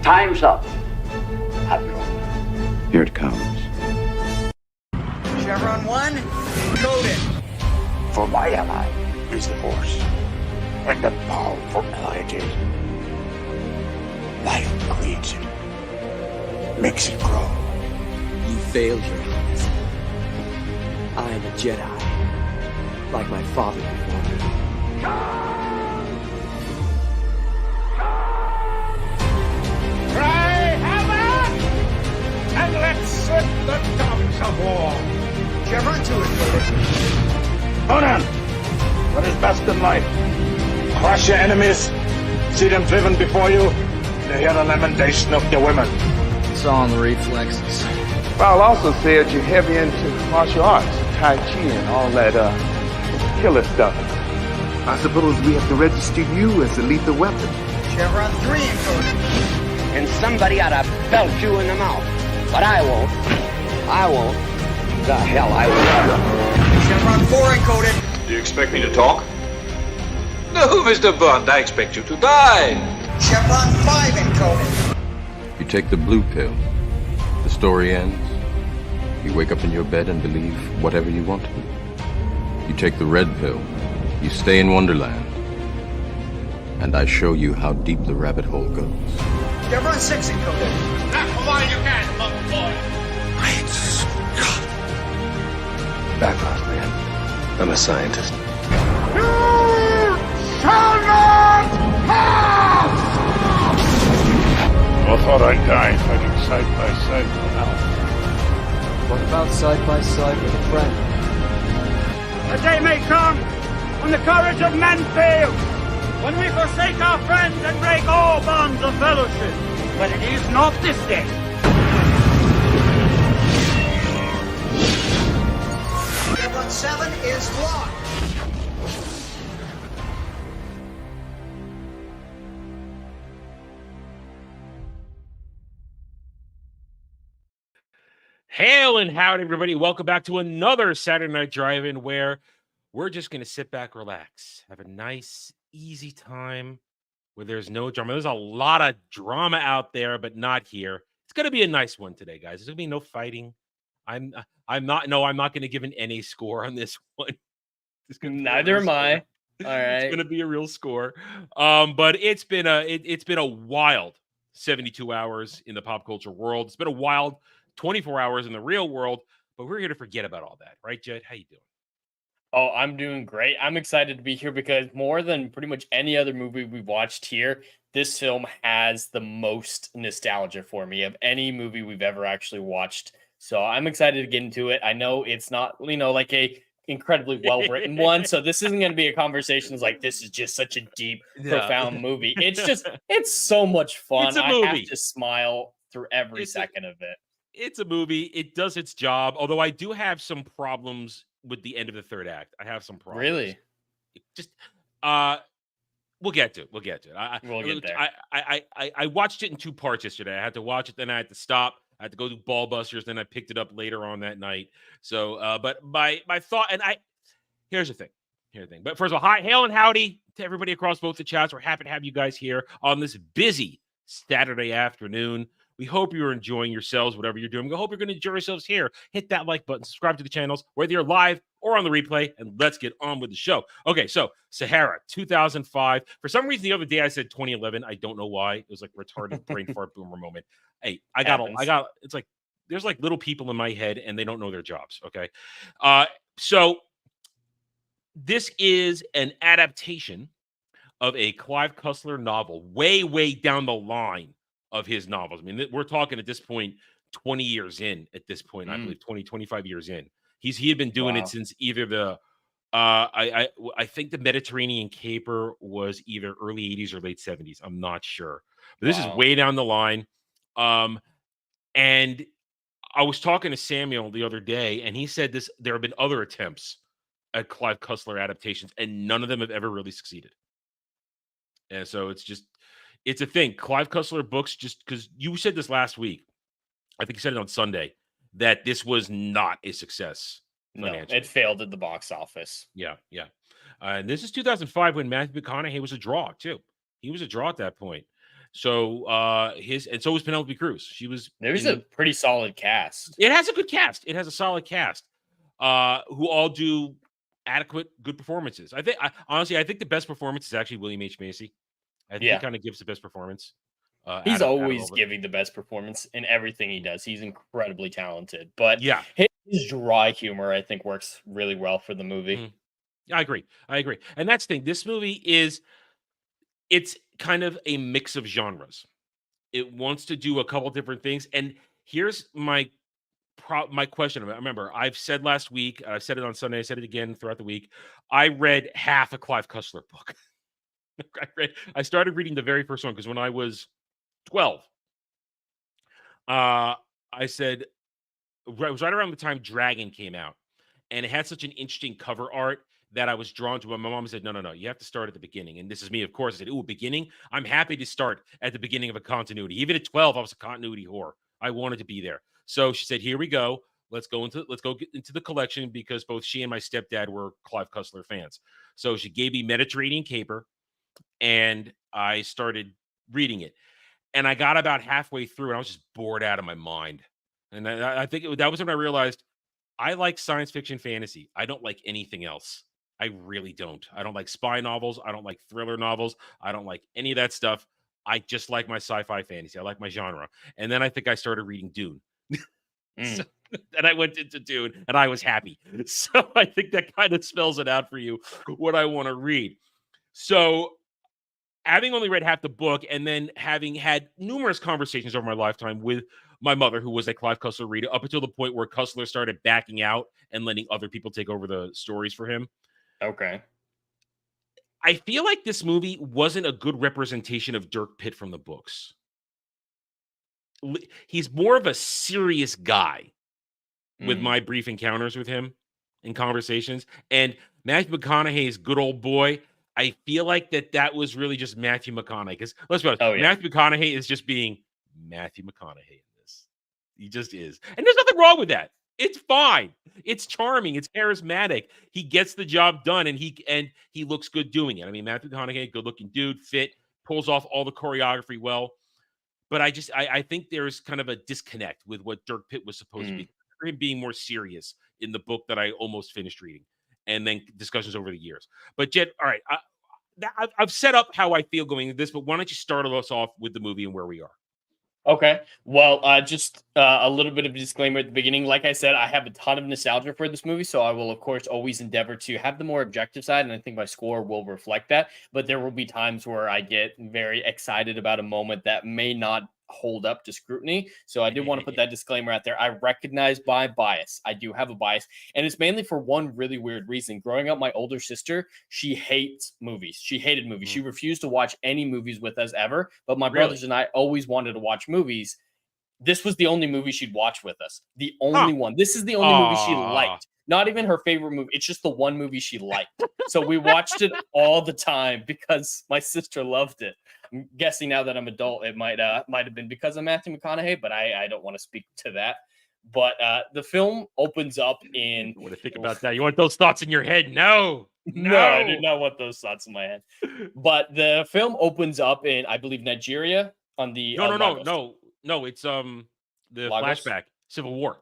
Time's up. Admiral. Here it comes. Chevron 1, coded. For my ally is the Force, and the powerful ally it is. Life creates it, makes it grow. You failed, Your Highness. I am a Jedi, like my father before me. Cry havoc, and let's set the dogs of war. Chevron 2 is coded. Conan, what is best in life? Crush your enemies, see them driven before you, to hear the lamentation of your women. It's all in the reflexes. Paul also said you're heavy into martial arts, Tai Chi and all that killer stuff. I suppose we have to register you as a lethal weapon. Chevron 3 encoded. And somebody ought to belt you in the mouth. But I won't. I won't. The hell I will. Chevron 4 encoded. Do you expect me to talk? No, Mr. Bond, I expect you to die. Chevron 5 encoded. You take the blue pill. The story ends. You wake up in your bed and believe whatever you want to. You take the red pill. You stay in Wonderland. And I show you how deep the rabbit hole goes. Chevron 6 encoded. Not for while you can, monk boy. Great Scott. Back off, man. I'm a scientist. You shall not pass! I thought I'd die fighting side by side with an elf. What about side by side with a friend? A day may come when the courage of men fails, when we forsake our friends and break all bonds of fellowship. But it is not this day. Chevron 7 is locked. Hail and howdy, everybody. Welcome back to another Saturday Night Drive-In where we're just going to sit back, relax, have a nice, easy time where there's no drama. There's a lot of drama out there, but not here. It's going to be a nice one today, guys. There's going to be no fighting. I'm not going to give an NA score on this one. Neither am I. All right. It's going to be a real score. But it's been a wild 72 hours in the pop culture world. It's been a wild 24 hours in the real world, but we're here to forget about all that. Right, Jed? How you doing? Oh, I'm doing great. I'm excited to be here because more than pretty much any other movie we've watched here, this film has the most nostalgia for me of any movie we've ever actually watched. So I'm excited to get into it. I know it's not, like a incredibly well-written one. So this isn't going to be a conversation like this is just such a deep, profound movie. It's so much fun. It's a movie. I have to smile through every second of it. It's a movie. It does its job. Although I do have some problems with the end of the third act. I have some problems. Really? Just we'll get to it. We'll get there. I watched it in two parts yesterday. I had to watch it, then I had to stop. I had to go do Ball Busters, then I picked it up later on that night. So but my thought, and here's the thing. But first of all, hail and howdy to everybody across both the chats. We're happy to have you guys here on this busy Saturday afternoon. We hope you're enjoying yourselves, whatever you're doing. We hope you're going to enjoy yourselves here. Hit that like button, subscribe to the channels, whether you're live or on the replay, and let's get on with the show. Okay, so Sahara, 2005. For some reason, the other day I said 2011. I don't know why. It was like retarded brain fart boomer moment. Hey, it's like there's like little people in my head, and they don't know their jobs. Okay, so this is an adaptation of a Clive Cussler novel, way down the line of his novels. I mean, we're talking at this point 20 years in at this point. I believe 25 years in. He had been doing it since either the I think the Mediterranean Caper was either early 80s or late 70s. I'm not sure. But this is way down the line. And I was talking to Samuel the other day, and he said there have been other attempts at Clive Cussler adaptations, and none of them have ever really succeeded. And so it's a thing. Clive Cussler books, just because you said this last week, I think you said it on Sunday, that this was not a success. No, it failed at the box office. Yeah. And this is 2005 when Matthew McConaughey was a draw, too. He was a draw at that point. So so was Penelope Cruz. She was. There's a pretty solid cast. It has a good cast. It has a solid cast. Who all do adequate, good performances. Honestly, I think the best performance is actually William H. Macy. I think he kind of gives the best performance. He's always giving the best performance in everything he does. He's incredibly talented. But his dry humor, I think, works really well for the movie. Mm-hmm. I agree. And that's the thing. This movie it's kind of a mix of genres. It wants to do a couple different things. And here's my question. I remember I've said last week, I said it on Sunday, I said it again throughout the week. I read half a Clive Cussler book. I started reading the very first one because when I was 12, I said, it was right around the time Dragon came out, and it had such an interesting cover art that I was drawn to. But my mom said, no, you have to start at the beginning. And this is me, of course. I said, beginning? I'm happy to start at the beginning of a continuity. Even at 12, I was a continuity whore. I wanted to be there. So she said, here we go. Let's go get into the collection, because both she and my stepdad were Clive Cussler fans. So she gave me Mediterranean Caper, and I started reading it. And I got about halfway through, and I was just bored out of my mind. And I think that was when I realized I like science fiction fantasy. I don't like anything else. I really don't. I don't like spy novels. I don't like thriller novels. I don't like any of that stuff. I just like my sci-fi fantasy. I like my genre. And then I think I started reading Dune. And I went into Dune, and I was happy. So I think that kind of spells it out for you, what I want to read. So having only read half the book, and then having had numerous conversations over my lifetime with my mother, who was a Clive Cussler reader, up until the point where Cussler started backing out and letting other people take over the stories for him. Okay. I feel like this movie wasn't a good representation of Dirk Pitt from the books. He's more of a serious guy with my brief encounters with him in conversations. And Matthew McConaughey's good old boy, I feel like that was really just Matthew McConaughey. Because let's be honest, Matthew McConaughey is just being Matthew McConaughey in this. He just is. And there's nothing wrong with that. It's fine. It's charming. It's charismatic. He gets the job done, and he looks good doing it. I mean, Matthew McConaughey, good-looking dude, fit, pulls off all the choreography well. But I think there's kind of a disconnect with what Dirk Pitt was supposed to be. For him being more serious in the book that I almost finished reading, and then discussions over the years. But Jed, all right, I've set up how I feel going into this, but why don't you start us off with the movie and where we are? Okay. Well, just a little bit of a disclaimer at the beginning. Like I said, I have a ton of nostalgia for this movie, so I will, of course, always endeavor to have the more objective side, and I think my score will reflect that. But there will be times where I get very excited about a moment that may not hold up to scrutiny. So I did want to put that disclaimer out there. I recognize my bias. I do have a bias, and it's mainly for one really weird reason. Growing up, my older sister, she hates movies. She hated movies. She refused to watch any movies with us ever, but my brothers and I always wanted to watch movies. This was the only movie she'd watch with us. The only one. This is the only movie she liked. Not even her favorite movie. It's just the one movie she liked. So we watched it all the time because my sister loved it. I'm guessing now that I'm adult, it might have been because of Matthew McConaughey, but I don't want to speak to that. But the film opens up in... What do you think about that? You want those thoughts in your head? No, I do not want those thoughts in my head. But the film opens up in, I believe, Nigeria on the... No, it's the Lagos? flashback, Civil War.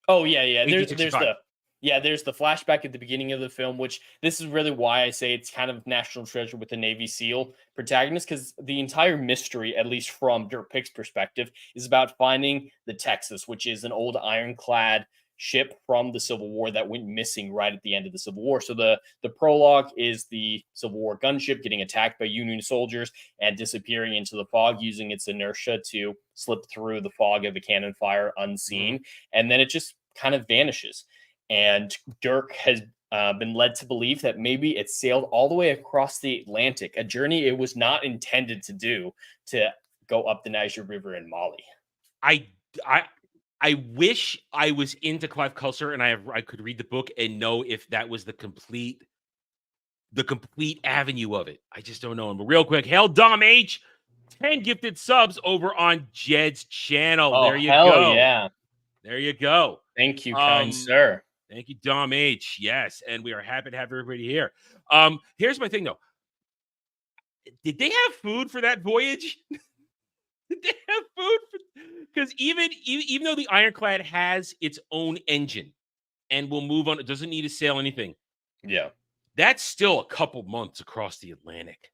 Oh, yeah. There's the flashback at the beginning of the film, which this is really why I say it's kind of national treasure with the Navy SEAL protagonist, because the entire mystery, at least from Dirk Pitt's perspective, is about finding the Texas, which is an old ironclad ship from the Civil War that went missing right at the end of the Civil War. So the prologue is the Civil War gunship getting attacked by Union soldiers and disappearing into the fog, using its inertia to slip through the fog of a cannon fire unseen. And then it just kind of vanishes. And Dirk has been led to believe that maybe it sailed all the way across the Atlantic, a journey it was not intended to do, to go up the Niger River in Mali. I wish I was into Clive Cussler and I could read the book and know if that was the complete avenue of it. I just don't know. But real quick, hail Dom H, 10 gifted subs over on Jed's channel. Oh, there you hell go. Yeah. There you go. Thank you, kind sir. Thank you, Dom H. Yes, and we are happy to have everybody here. Here's my thing, though. Did they have food for that voyage? They have food because even though the Ironclad has its own engine and will move on, it doesn't need to sail anything. Yeah. That's still a couple months across the Atlantic.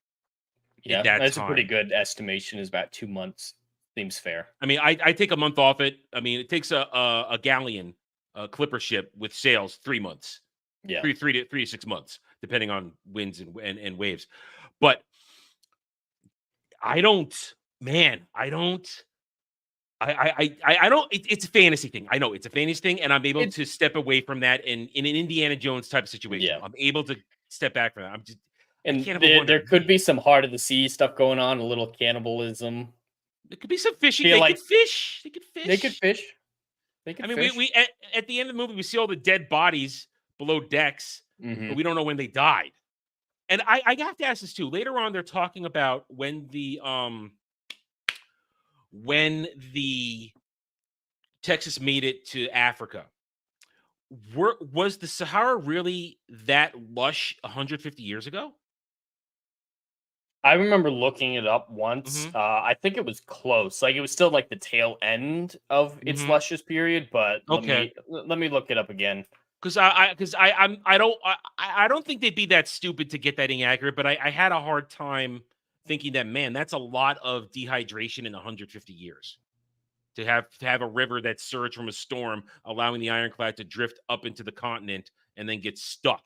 Yeah, that's a pretty good estimation. Is about 2 months. Seems fair. I mean, I take a month off it. I mean, it takes a galleon, a clipper ship with sails 3 months. Yeah, 3 to 6 months, depending on winds and waves. But I don't, man, I don't. I don't. It's a fantasy thing. I know it's a fantasy thing, and I'm able to step away from that in an Indiana Jones type of situation. Yeah. I'm able to step back from that. I'm just. And there could be some heart of the sea stuff going on, a little cannibalism. There could be some fishing. They could fish. They could fish. They could fish. They could. I mean, we at the end of the movie, we see all the dead bodies below decks, but we don't know when they died. And I have to ask this too. Later on, they're talking about when the Texas made it to Africa. Was the Sahara really that lush 150 years ago? I remember looking it up once. I think it was close. Like it was still like the tail end of its luscious period, but let me look it up again. Because I don't think they'd be that stupid to get that inaccurate, but I had a hard time thinking that, man, that's a lot of dehydration in 150 years. To have a river that surged from a storm, allowing the Ironclad to drift up into the continent and then get stuck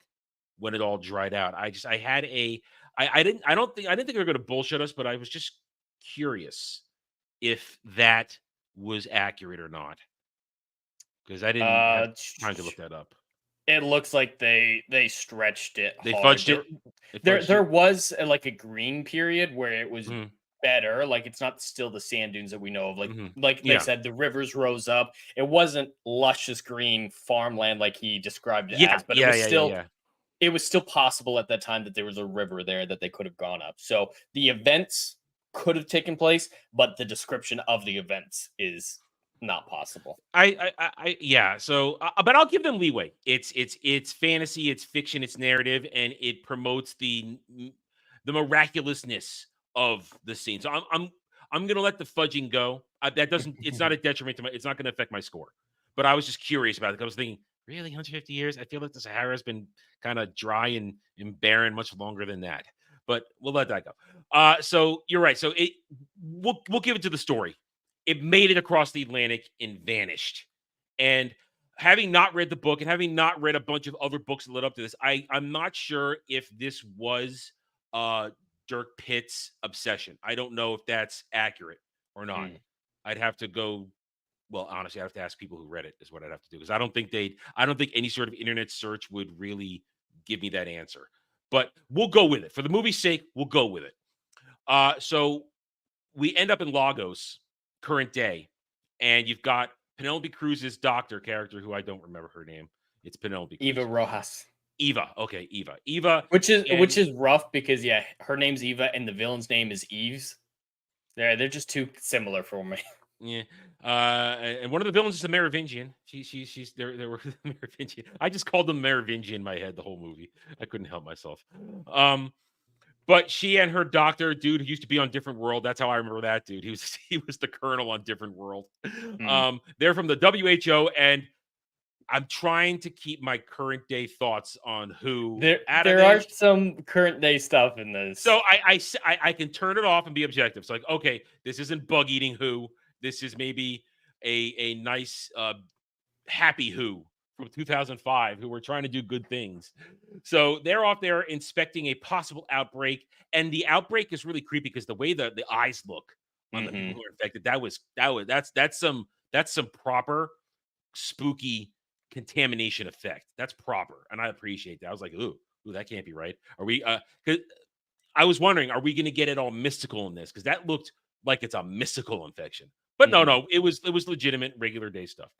when it all dried out. I didn't think they were going to bullshit us, but I was just curious if that was accurate or not, because I didn't have time to look that up. It looks like they stretched it. They fudged it. There was like a green period where it was better. Like it's not still the sand dunes that we know of. Like they said, the rivers rose up. It wasn't luscious green farmland like he described it as, but it was still. Yeah. It was still possible at that time that there was a river there that they could have gone up. So the events could have taken place, but the description of the events is not possible. Yeah. So, but I'll give them leeway. It's fantasy, it's fiction, it's narrative, and it promotes the miraculousness of the scene. So I'm gonna let the fudging go. That doesn't. It's not a detriment to it's not going to affect my score. But I was just curious about it. I was thinking, really, 150 years? I feel like the Sahara has been kind of dry and barren much longer than that. But we'll let that go. So you're right. So we'll give it to the story. It made it across the Atlantic and vanished. And having not read the book and having not read a bunch of other books that led up to this, I'm not sure if this was Dirk Pitt's obsession. I don't know if that's accurate or not. I'd have to go. Well, honestly, I have to ask people who read it is what I'd have to do, because I don't think any sort of internet search would really give me that answer. But we'll go with it. For the movie's sake, we'll go with it. So we end up in Lagos, current day, and you've got Penelope Cruz's doctor character, who I don't remember her name. It's Penelope Cruz. Eva Rojas. Eva. Okay, Eva. Which is rough because her name's Eva and the villain's name is Eves. They're just too similar for me. Yeah, and one of the villains is a Merovingian. She's there were Merovingian. I just called them Merovingian in my head the whole movie. I couldn't help myself. But she and her doctor dude who used to be on Different World. That's how I remember that dude. He was the colonel on Different World. They're from the WHO, and I'm trying to keep my current day thoughts on who. There are some current day stuff in this. So I can turn it off and be objective. It's like, okay, this isn't bug eating Who. This is maybe a nice happy Who from 2005 who were trying to do good things. So they're off there inspecting a possible outbreak, and the outbreak is really creepy because the way the eyes look on the people who are infected, that's some proper spooky contamination effect. That's proper, and I appreciate that. I was like, ooh, that can't be right. Are we? Because I was wondering, are we going to get it all mystical in this? Because that looked like it's a mystical infection. But no, it was legitimate, regular day stuff.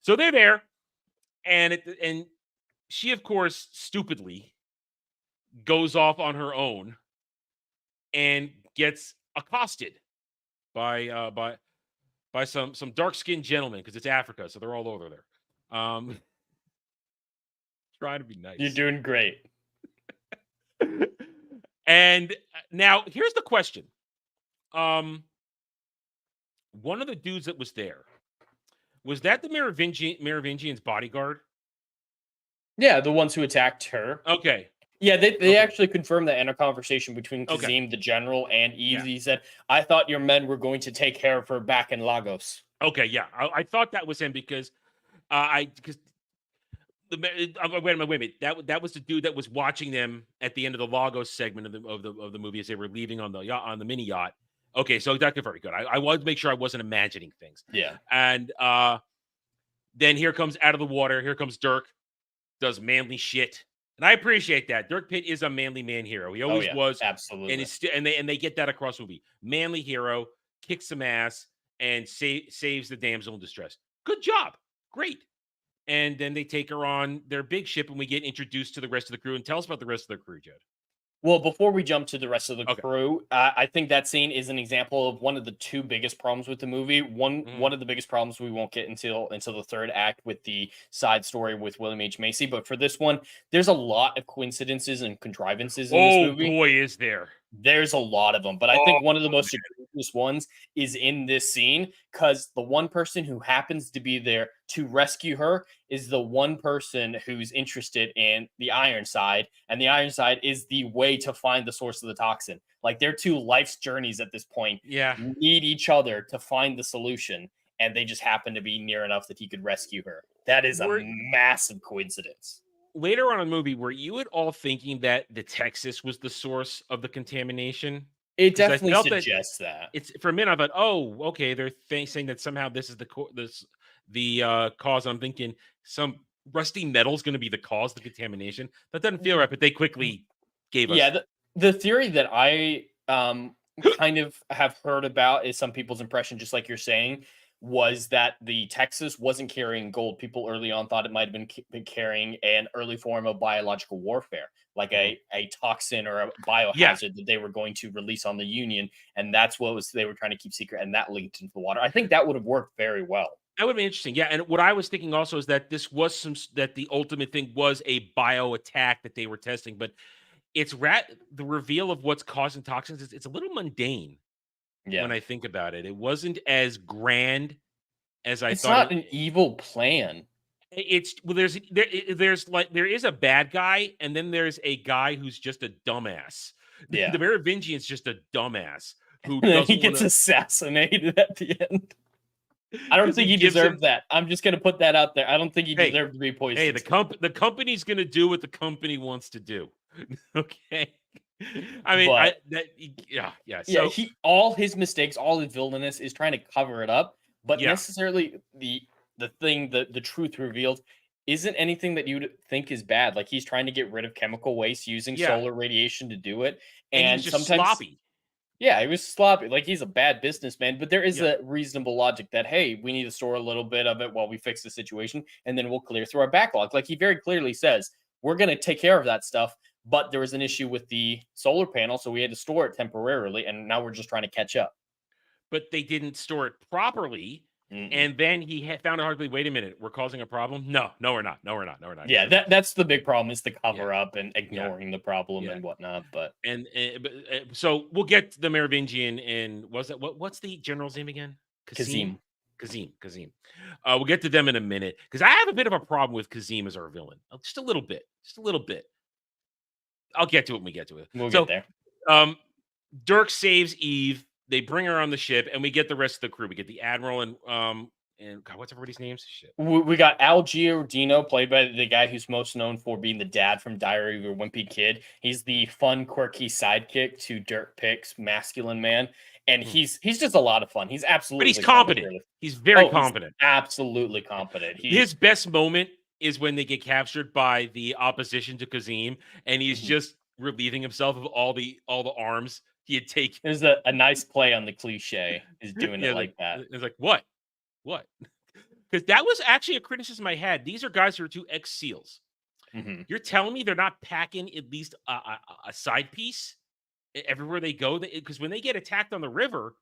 So they're there, and she, of course, stupidly goes off on her own and gets accosted by some dark-skinned gentlemen, because it's Africa, so they're all over there. Trying to be nice. You're doing great. And now here's the question. one of the dudes that was there, was that the Merovingian's bodyguard? Yeah, the ones who attacked her. Okay. Yeah, they actually confirmed that in a conversation between Kazim, Okay. the general, and Eve. He said, "I thought your men were going to take care of her back in Lagos." Okay, yeah, I thought that was him because wait a minute. That was the dude that was watching them at the end of the Lagos segment of the movie as they were leaving on the yacht, on the mini yacht. Okay, so that's very good. I wanted to make sure I wasn't imagining things. Yeah, and then here comes out of the water. Here comes Dirk, does manly shit, and I appreciate that. Dirk Pitt is a manly man hero. He always was, absolutely. And they get that across the movie. Manly hero, kicks some ass, and saves the damsel in distress. Good job, great. And then they take her on their big ship, and we get introduced to the rest of the crew. And tell us about the rest of the crew, Jed. Well, before we jump to the rest of the crew, I think that scene is an example of one of the two biggest problems with the movie. One of the biggest problems we won't get until the third act with the side story with William H. Macy. But for this one, there's a lot of coincidences and contrivances in this movie. Oh boy, is there! There's a lot of them, but I think one of the most egregious ones is in this scene because the one person who happens to be there to rescue her is the one person who's interested in the Ironside, and the Ironside is the way to find the source of the toxin. Like their two life's journeys at this point need each other to find the solution, and they just happen to be near enough that he could rescue her. That is a massive coincidence. Later on in the movie, were you at all thinking that the Texas was the source of the contamination? It definitely suggests that. It's for a minute. I thought, oh, okay, they're saying that somehow this is the cause. I'm thinking some rusty metal is going to be the cause of the contamination. That doesn't feel right, but they quickly gave us. Yeah, the theory that I kind of have heard about is some people's impression, just like you're saying, was that the Texas wasn't carrying gold. People early on thought it might have been carrying an early form of biological warfare, like a toxin or a biohazard that they were going to release on the Union, and that's what they were trying to keep secret, and that leaked into the water. I think that would have worked very well. That would be interesting. Yeah, and what I was thinking also is that this was that the ultimate thing was a bio attack that they were testing, but it's the reveal of what's causing toxins. It's a little mundane. Yeah. When I think about it, it wasn't as grand as I thought. It's not an evil plan. It's there's there is a bad guy, and then there's a guy who's just a dumbass. Yeah, the Merovingian's just a dumbass who he gets assassinated at the end. I don't think he deserved that. I'm just gonna put that out there. I don't think he deserved to be poisoned. Hey, the company's gonna do what the company wants to do. Okay. I mean, So all his mistakes, all his villainous is trying to cover it up, but necessarily the truth revealed isn't anything that you'd think is bad. Like he's trying to get rid of chemical waste using solar radiation to do it, and he's just sometimes sloppy. Yeah, he was sloppy. Like he's a bad businessman, but there is a reasonable logic that hey, we need to store a little bit of it while we fix the situation, and then we'll clear through our backlog. Like he very clearly says, we're going to take care of that stuff. But there was an issue with the solar panel, so we had to store it temporarily, and now we're just trying to catch up. But they didn't store it properly, and then he found it hard to believe, wait a minute, we're causing a problem? No, we're not. Yeah, that's the big problem is the cover up and ignoring the problem and whatnot. But so we'll get to the Merovingian and what's the general's name again? Kazim. We'll get to them in a minute because I have a bit of a problem with Kazim as our villain. Just a little bit. I'll get to it when we get to it. We'll get there. Dirk saves Eve. They bring her on the ship, and we get the rest of the crew. We get the admiral and God, what's everybody's names? Shit. We got Al Giordino, played by the guy who's most known for being the dad from Diary of a Wimpy Kid. He's the fun, quirky sidekick to Dirk Pitt's masculine man, and he's just a lot of fun. He's absolutely, but he's competent. He's very competent. He's absolutely competent. His best moment is when they get captured by the opposition to Kazim, and he's just relieving himself of all the arms he had taken. There's a nice play on the cliche. Is doing it like that. It's like what? Because that was actually a criticism I had. These are guys who are two ex-SEALs. You're telling me they're not packing at least a side piece everywhere they go? Because when they get attacked on the river,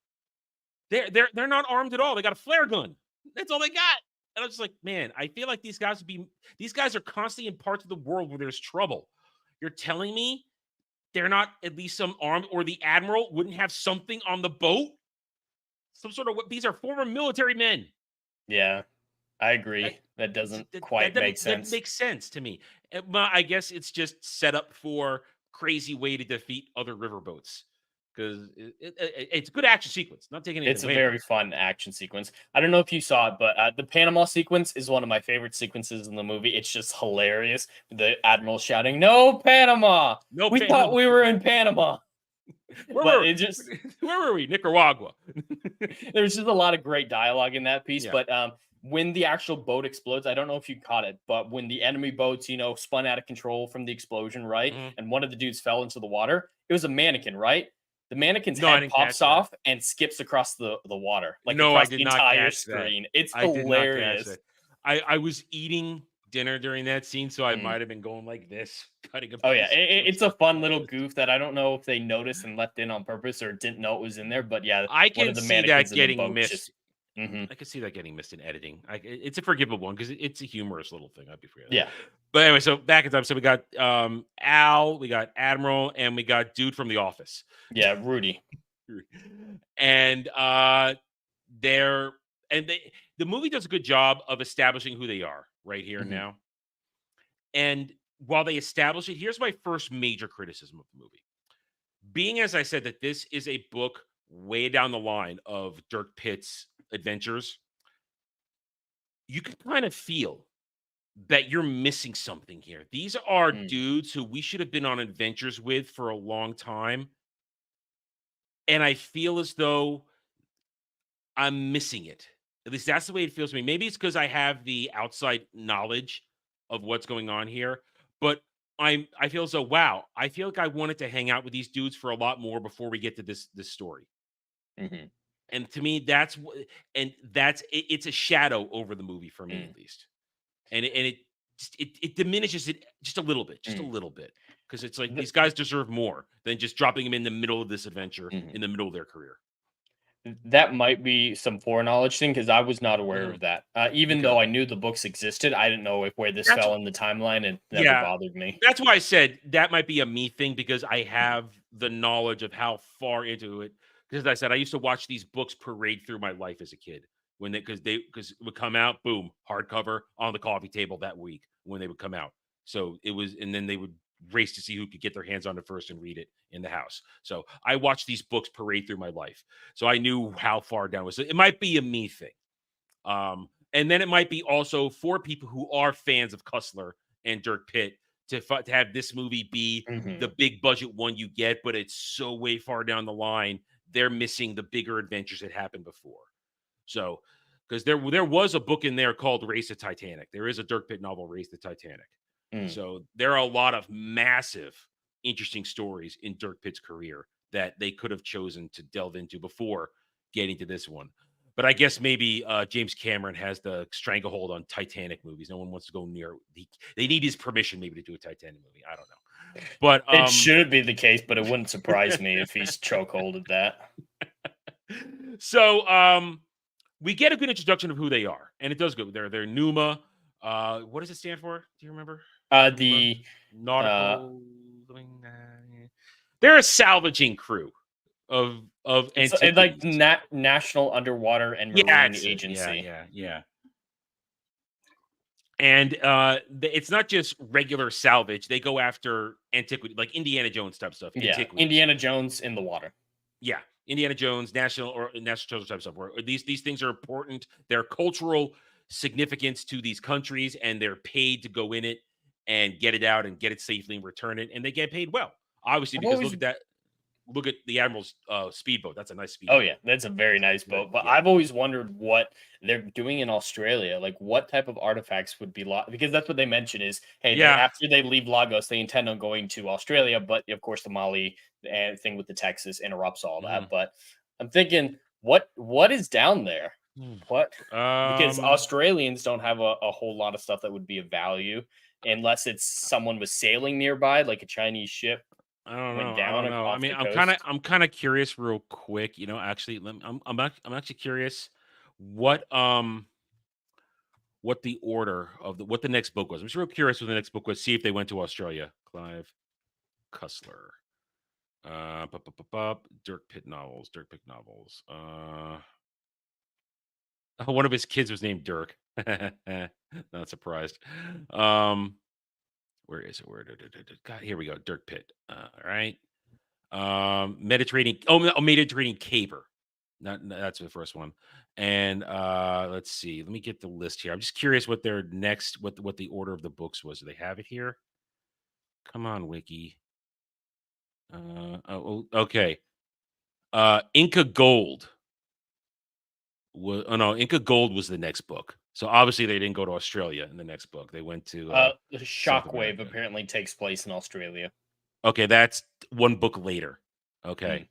they're not armed at all. They got a flare gun. That's all they got. And I was just like, man, I feel like these guys are constantly in parts of the world where there's trouble. You're telling me they're not at least some armed, or the admiral wouldn't have something on the boat? some sort of, these are former military men. Yeah, I agree. That doesn't quite make sense. That makes sense to me. Well, I guess it's just set up for crazy way to defeat other riverboats, because it's a good action sequence. Not taking anything It's a away very fun action sequence. I don't know if you saw it, but the Panama sequence is one of my favorite sequences in the movie. It's just hilarious. The admiral shouting, "No Panama! No, we thought we were in Panama." Where were we? Nicaragua. There's just a lot of great dialogue in that piece. Yeah. But when the actual boat explodes, I don't know if you caught it, but when the enemy boats, spun out of control from the explosion, right? Mm-hmm. And one of the dudes fell into the water, it was a mannequin, right? The mannequin's No, I head didn't pops catch off and skips across the water, like No, I across did the not entire catch that. screen. It's I did not catch hilarious. that. I was eating dinner during that scene, so I might have been going like this, cutting a Oh yeah, piece. it's a fun little goof that I don't know if they noticed and left in on purpose or didn't know it was in there. But yeah, I one can of the see mannequins that in the getting boat missed. just- I can see that getting missed in editing. It's a forgivable one because it's a humorous little thing. I'd be forgetting. Yeah. But anyway, so back in time. So we got Al, we got Admiral, and we got dude from The Office. Yeah, Rudy. And the movie does a good job of establishing who they are right here and now. And while they establish it, here's my first major criticism of the movie. Being, as I said, that this is a book way down the line of Dirk Pitt's adventures, you can kind of feel that you're missing something here. These are dudes who we should have been on adventures with for a long time. And I feel as though I'm missing it. At least that's the way it feels to me. Maybe it's because I have the outside knowledge of what's going on here, but I feel as though, wow, I feel like I wanted to hang out with these dudes for a lot more before we get to this story. And to me, it's a shadow over the movie for me, at least. And it diminishes it just a little bit, because it's like these guys deserve more than just dropping them in the middle of this adventure in the middle of their career. That might be some foreknowledge thing because I was not aware of that. Even though I knew the books existed, I didn't know where this fell in the timeline, and never bothered me. That's why I said that might be a me thing, because I have the knowledge of how far into it. Because I said I used to watch these books parade through my life as a kid because it would come out, boom, hardcover on the coffee table that week when they would come out. So it was, and then they would race to see who could get their hands on it first and read it in the house. So I watched these books parade through my life. So I knew how far down it was. It might be a me thing. And then it might be also for people who are fans of Cussler and Dirk Pitt to have this movie be the big budget one you get, but it's so way far down the line, they're missing the bigger adventures that happened before. So, because there was a book in there called Race to Titanic. There is a Dirk Pitt novel, Race to Titanic. So there are a lot of massive, interesting stories in Dirk Pitt's career that they could have chosen to delve into before getting to this one. But I guess maybe James Cameron has the stranglehold on Titanic movies. No one wants to go near. They need his permission maybe to do a Titanic movie. I don't know. But it should be the case, but it wouldn't surprise me if he's chokeholded that. So we get a good introduction of who they are, and it does go. They're Numa. What does it stand for? Do you remember? The nautical. They're a salvaging crew of it's like National Underwater and Marine Agency. Yeah. And it's not just regular salvage; they go after antiquity, like Indiana Jones type stuff. Yeah, Indiana Jones in the water. Yeah, Indiana Jones, national treasure type stuff. Where these things are important. They're cultural significance to these countries, and they're paid to go in it and get it out and get it safely and return it, and they get paid well, obviously, because look at the Admiral's speedboat. That's a nice speedboat. Oh yeah, that's a very nice boat. But I've always wondered what they're doing in Australia. Like, what type of artifacts would be lost? Because that's what they mention is, hey, after they leave Lagos, they intend on going to Australia. But of course, the Mali thing with the Texas interrupts all that. But I'm thinking, what is down there? What? Because Australians don't have a whole lot of stuff that would be of value unless it's someone was sailing nearby, like a Chinese ship. I don't know. I mean, I'm kind of curious, real quick. Actually, I'm actually curious what the order of what the next book was. I'm just real curious what the next book was. See if they went to Australia. Clive Cussler, Dirk Pitt novels. One of his kids was named Dirk. Not surprised. Where is it? God, here we go. Dirk Pitt. All right. Mediterranean. Mediterranean Caper. That's the first one. And let's see. Let me get the list here. I'm just curious what their next, what the order of the books was. Do they have it here? Come on, Wiki. Okay. Inca Gold. Inca Gold was the next book. So obviously they didn't go to Australia in the next book. They went to the Shockwave apparently takes place in Australia. Okay, that's one book later. Okay.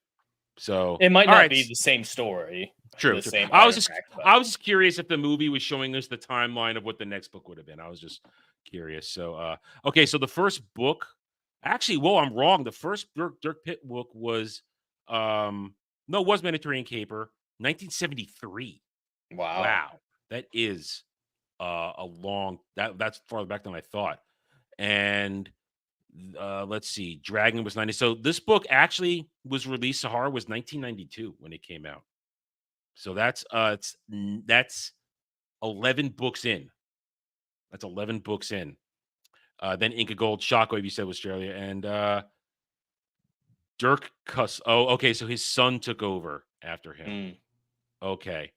So it might not be the same story. True. I was just curious if the movie was showing us the timeline of what the next book would have been. I was just curious. So okay, so the first book, actually, I'm wrong. The first Dirk Pitt book was was Mediterranean Caper, 1973. Wow. That is a long that's farther back than I thought. And let's see, Dragon was 90. So this book actually was released. Sahara was 1992 when it came out. So that's 11 books in. That's 11 books in. Then Inca Gold, Shockwave, you said was Australia, and Dirk Cuss. Oh, okay. So his son took over after him. Okay.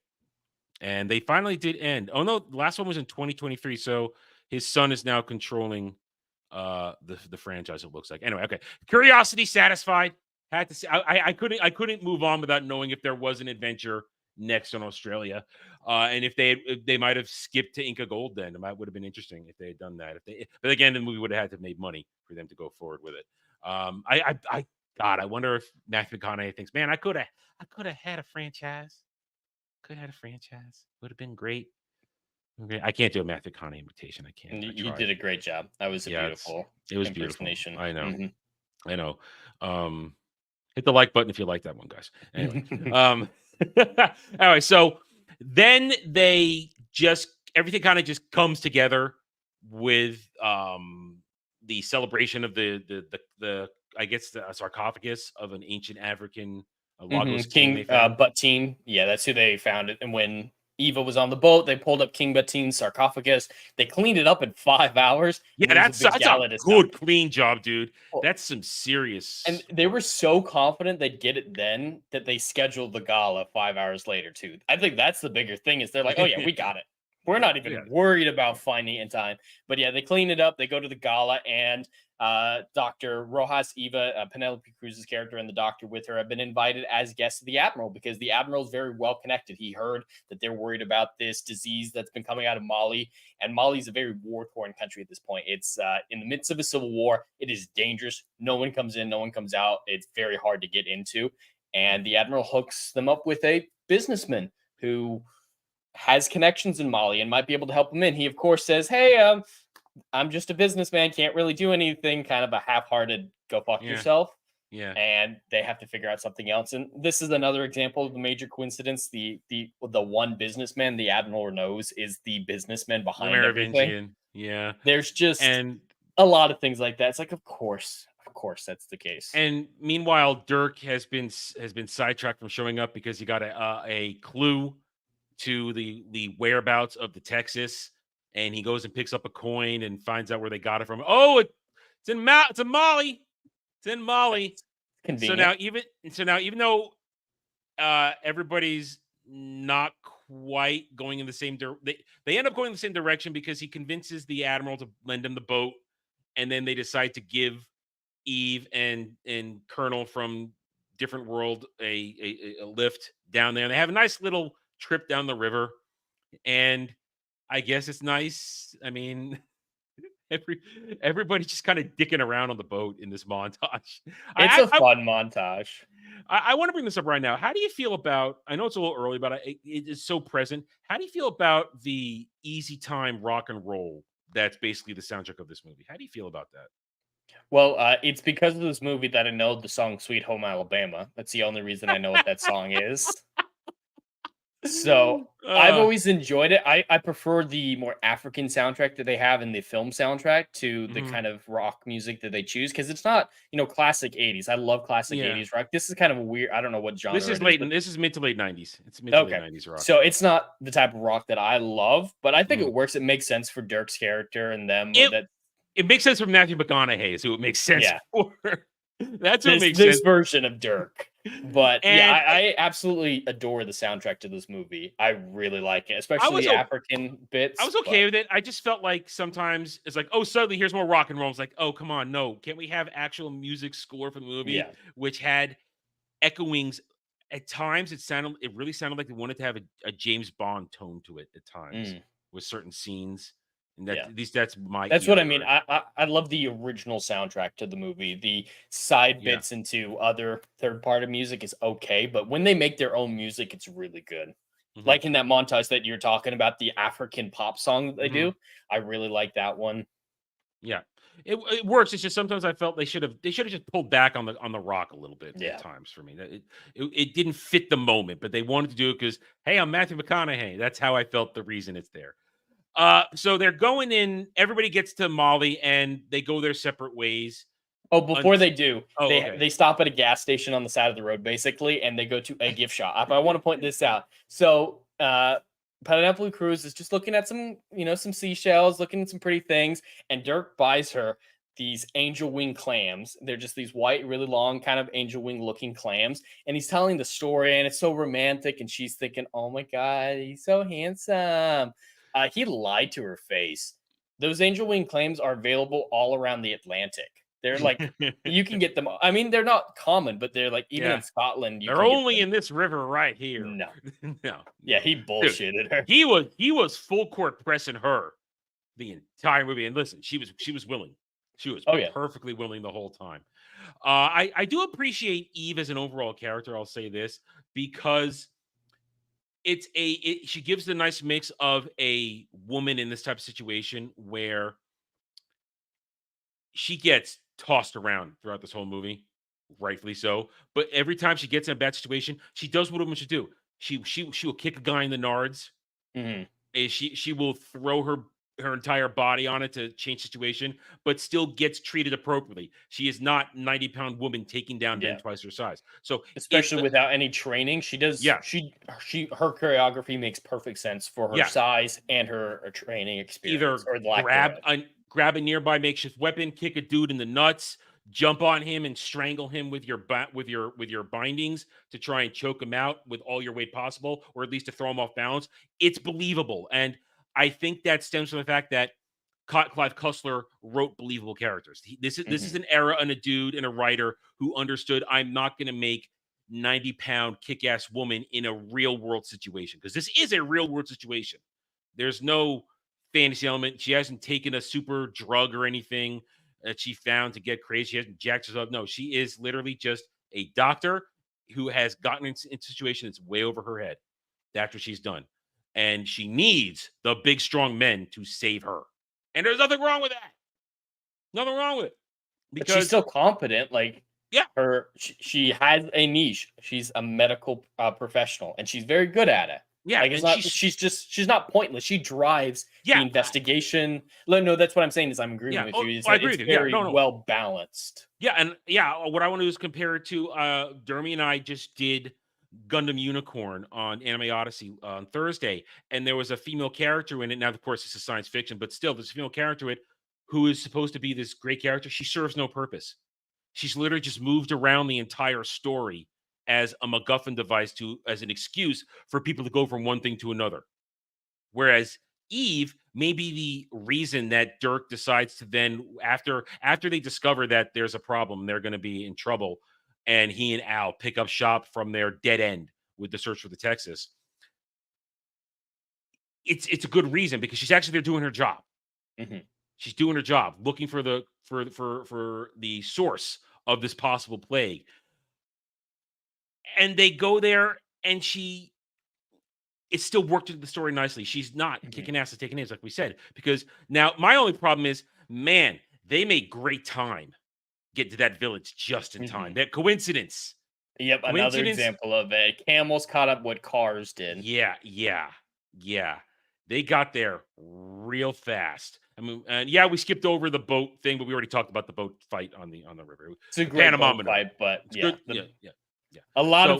And they finally did end. Oh no, the last one was in 2023. So his son is now controlling the franchise, it looks like. Anyway, okay. Curiosity satisfied. Had to see. I couldn't move on without knowing if there was an adventure next in Australia. And if they might have skipped to Inca Gold, then it would have been interesting if they had done that. But again, the movie would have had to have made money for them to go forward with it. I wonder if Matthew McConaughey thinks, man, I could have had a franchise. Could have had a franchise. Would have been great. Okay. I can't do a Matthew McConaughey imitation. I can't. You did a great job. That was beautiful. It was beautiful. I know. Mm-hmm. I know. Hit the like button if you like that one, guys. Anyway. Anyway, so then everything kind of just comes together with the celebration of the I guess the sarcophagus of an ancient African Lagos King Batin. Yeah, that's who they found it. And when Eva was on the boat, they pulled up King Batin's sarcophagus. They cleaned it up in 5 hours. Yeah, that's a good clean job, dude. That's some serious. And they were so confident they'd get it then that they scheduled the gala 5 hours later too. I think that's the bigger thing is they're like, oh yeah, we got it. We're not even worried about finding it in time. But yeah, they clean it up. They go to the gala, and Dr. Rojas, Eva, Penelope Cruz's character, and the doctor with her have been invited as guests of the Admiral because the Admiral is very well connected. He heard that they're worried about this disease that's been coming out of Mali, and Mali's a very war-torn country at this point. It's in the midst of a civil war. It is dangerous. No one comes in, no one comes out. It's very hard to get into. And the Admiral hooks them up with a businessman who has connections in Mali and might be able to help him in. He, of course, says, hey, I'm just a businessman, can't really do anything, kind of a half-hearted go fuck yourself. Yeah. And they have to figure out something else. And this is another example of the major coincidence. The one businessman the Admiral knows is the businessman behind everything. Yeah. There's just a lot of things like that. It's like, of course that's the case. And meanwhile, Dirk has been sidetracked from showing up because he got a clue to the whereabouts of the Texas, and he goes and picks up a coin and finds out where they got it from. Oh, it's in Mali. It's in Mali. Convenient. So now even though everybody's not quite going in the same they end up going in the same direction because he convinces the Admiral to lend him the boat, and then they decide to give Eve and Colonel from different world a lift down there. And they have a nice little trip down the river, and I guess it's nice. I mean, everybody's just kind of dicking around on the boat in this montage. It's a fun montage. I want to bring this up right now. How do you feel about? I know it's a little early, but it is so present. How do you feel about the easy time rock and roll? That's basically the soundtrack of this movie. How do you feel about that? Well, it's because of this movie that I know the song "Sweet Home Alabama." That's the only reason I know what that song is. So I've always enjoyed it. I prefer the more African soundtrack that they have in the film soundtrack to the kind of rock music that they choose, because it's not, classic 80s. I love classic 80s rock. This is kind of a weird, I don't know what genre This is this is mid to late 90s. It's mid to late 90s rock. So it's not the type of rock that I love, but I think it works. It makes sense for Dirk's character and them. It makes sense for Matthew McConaughey, is who it makes sense for. That's what makes this sense. version of Dirk. But I absolutely adore the soundtrack to this movie. I really like it, especially the African bits. I was okay with it. I just felt like sometimes it's like, oh, suddenly here's more rock and roll. It's like, oh, come on, no, can't we have actual music score for the movie, which had echoings? At times, it really sounded like they wanted to have a James Bond tone to it. At times, with certain scenes. And at least that's what I mean. I love the original soundtrack to the movie. The side bits into other third-party music is okay, but when they make their own music, it's really good. Like in that montage that you're talking about, the African pop song that they do, I really like that one. Yeah, it works. It's just sometimes I felt they should have just pulled back on the rock a little bit at times for me. It didn't fit the moment, but they wanted to do it because, hey, I'm Matthew McConaughey. That's how I felt. The reason it's there. So they're going in, everybody gets to Molly and they go their separate ways. Oh, before they do, they stop at a gas station on the side of the road, basically, and they go to a gift shop. I want to point this out. So, Penélope Cruz is just looking at some seashells, looking at some pretty things, and Dirk buys her these angel wing clams. They're just these white, really long, kind of angel wing looking clams. And he's telling the story, and it's so romantic, and she's thinking, oh my God, he's so handsome. He lied to her face. Those angel wing clams are available all around the Atlantic. They're like, you can get them. I mean, they're not common, but they're like, even in Scotland. They're only in this river right here. No. No. Yeah, he bullshitted her. He was full court pressing her the entire movie. And listen, she was willing. She was perfectly willing the whole time. I do appreciate Eve as an overall character. I'll say this, because she gives the nice mix of a woman in this type of situation where she gets tossed around throughout this whole movie, rightfully so. But every time she gets in a bad situation, she does what a woman should do. She will kick a guy in the nards. She will throw her entire body on it to change situation, but still gets treated appropriately. She is not 90-pound woman taking down men twice her size. So especially without any training, she does. Yeah, her choreography makes perfect sense for her size and her training experience. Either grab a nearby makeshift weapon, kick a dude in the nuts, jump on him and strangle him with your bindings to try and choke him out with all your weight possible, or at least to throw him off balance. It's believable. And I think that stems from the fact that Clive Cussler wrote believable characters. This is an era and a dude and a writer who understood, I'm not going to make 90-pound kick-ass woman in a real world situation, because this is a real world situation. There's no fantasy element. She hasn't taken a super drug or anything that she found to get crazy. She hasn't jacked herself up. No, she is literally just a doctor who has gotten into a situation that's way over her head. That's what she's done. And she needs the big, strong men to save her. And there's nothing wrong with that. Nothing wrong with it. Because she's still competent. Like, she has a niche. She's a medical professional, and she's very good at it. Yeah, like she's not pointless. She drives the investigation. No, that's what I'm saying. Is I'm agreeing with you. I agree with you. Very well balanced. Yeah, and what I want to do is compare it to Dermy and I just did Gundam Unicorn on Anime Odyssey on Thursday, and there was a female character in it. Now, of course, this is science fiction, but still, there's a female character in it who is supposed to be this great character. She serves no purpose. She's literally just moved around the entire story as a MacGuffin device as an excuse for people to go from one thing to another. Whereas Eve may be the reason that Dirk decides to then, after they discover that there's a problem, they're going to be in trouble, and he and Al pick up shop from their dead end with the search for the Texas. It's a good reason, because she's actually there doing her job. She's doing her job, looking for the source of this possible plague. And they go there, and it's still worked into the story nicely. She's not kicking ass and taking names, like we said. Because now my only problem is, man, they made great time get to that village just in time. That coincidence Yep, another example of it. Camels caught up what cars did. Yeah. They got there real fast. I mean, and yeah, we skipped over the boat thing, but we already talked about the boat fight on the river. It's a great boat fight, but it's yeah, good. Yeah. A lot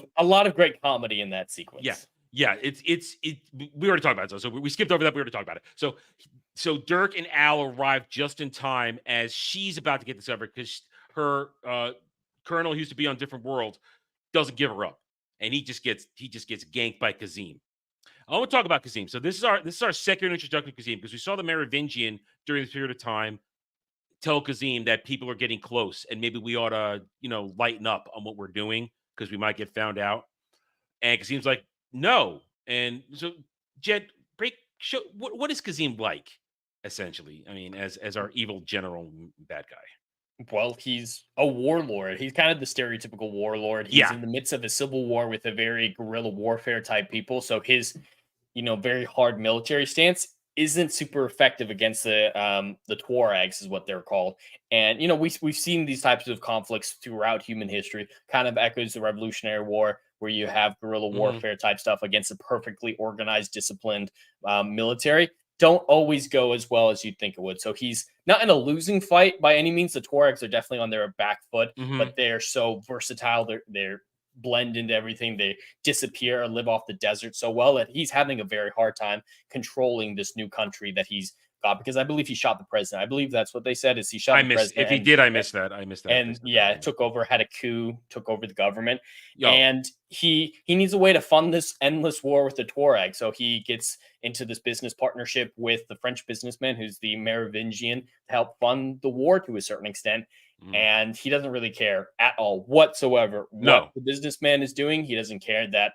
of great comedy in that sequence. Yeah. We already talked about it, so we skipped over that. We already talked about it. So Dirk and Al arrive just in time as she's about to get discovered because her colonel, who used to be on different world, doesn't give her up, and he just gets ganked by Kazim. I want to talk about Kazim. So this is our second introduction to Kazim because we saw the Merovingian during this period of time tell Kazim that people are getting close and maybe we ought to, lighten up on what we're doing because we might get found out. And Kazim's like, no. And so Jed, what is Kazim like, essentially? I mean, as our evil general bad guy. Well, he's a warlord. He's kind of the stereotypical warlord. He's in the midst of a civil war with a very guerrilla warfare type people. So his, very hard military stance isn't super effective against the Tuaregs, is what they're called. And we've seen these types of conflicts throughout human history. Kind of echoes the Revolutionary War, where you have guerrilla warfare type stuff against a perfectly organized, disciplined military. Don't always go as well as you'd think it would. So he's not in a losing fight by any means. The Tuaregs are definitely on their back foot, but they're so versatile. They're blend into everything. They disappear and live off the desert so well that he's having a very hard time controlling this new country that he's got, because I believe he shot the president. I believe that's what they said, is he shot the president. If he did, I missed that. And took over, had a coup, took over the government. And he needs a way to fund this endless war with the Tuareg. So he gets into this business partnership with the French businessman who's the Merovingian to help fund the war to a certain extent. And he doesn't really care at all whatsoever what the businessman is doing. He doesn't care that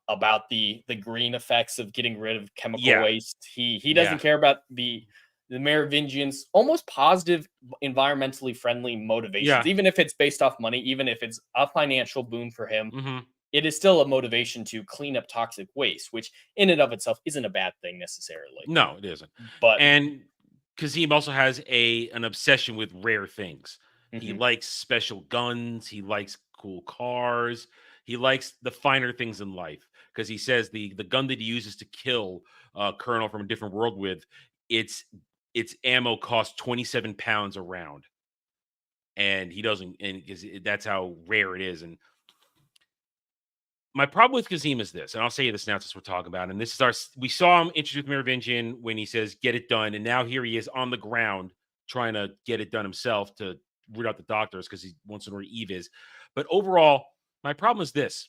about the green effects of getting rid of chemical waste. He doesn't care about the Merovingians' almost positive, environmentally friendly motivations, even if it's based off money, even if it's a financial boon for him. It is still a motivation to clean up toxic waste, which in and of itself isn't a bad thing necessarily. No, it isn't. And Kazim also has an obsession with rare things. He likes special guns. He likes cool cars. He likes the finer things in life, because he says the gun that he uses to kill a colonel from a different world with, its ammo costs 27 pounds a round, and he doesn't, and that's how rare it is. And my problem with Kazim is this, and I'll say this now since we're talking about it, and this is we saw him introduce Merovingian when he says, get it done. And now here he is on the ground trying to get it done himself to root out the doctors because he wants to know where Eve is. But overall, my problem is this.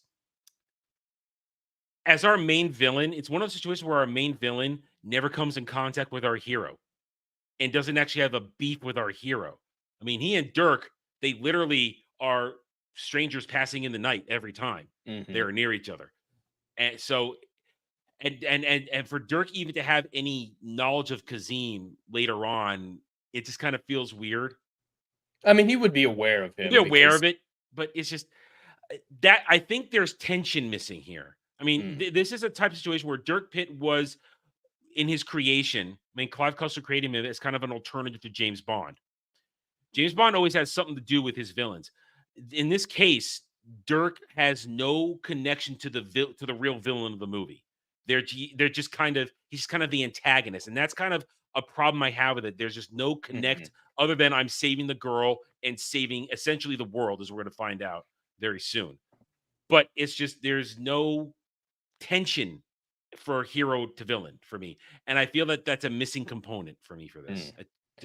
As our main villain, it's one of those situations where our main villain never comes in contact with our hero and doesn't actually have a beef with our hero. I mean, he and Dirk, they literally are strangers passing in the night every time they're near each other. And so, and for Dirk even to have any knowledge of Kazim later on, it just kind of feels weird. I mean, he would be aware of him. Be aware of it, but it's just that I think there's tension missing here. I mean, this is a type of situation where Dirk Pitt was in his creation. I mean, Clive Cussler created him as kind of an alternative to James Bond. James Bond always has something to do with his villains. In this case, Dirk has no connection to the real villain of the movie. They're just he's kind of the antagonist, and that's kind of a problem I have with it. There's just no connect other than I'm saving the girl and saving essentially the world, as we're going to find out very soon. But it's just there's no tension for hero to villain for me, and I feel that that's a missing component for me for this.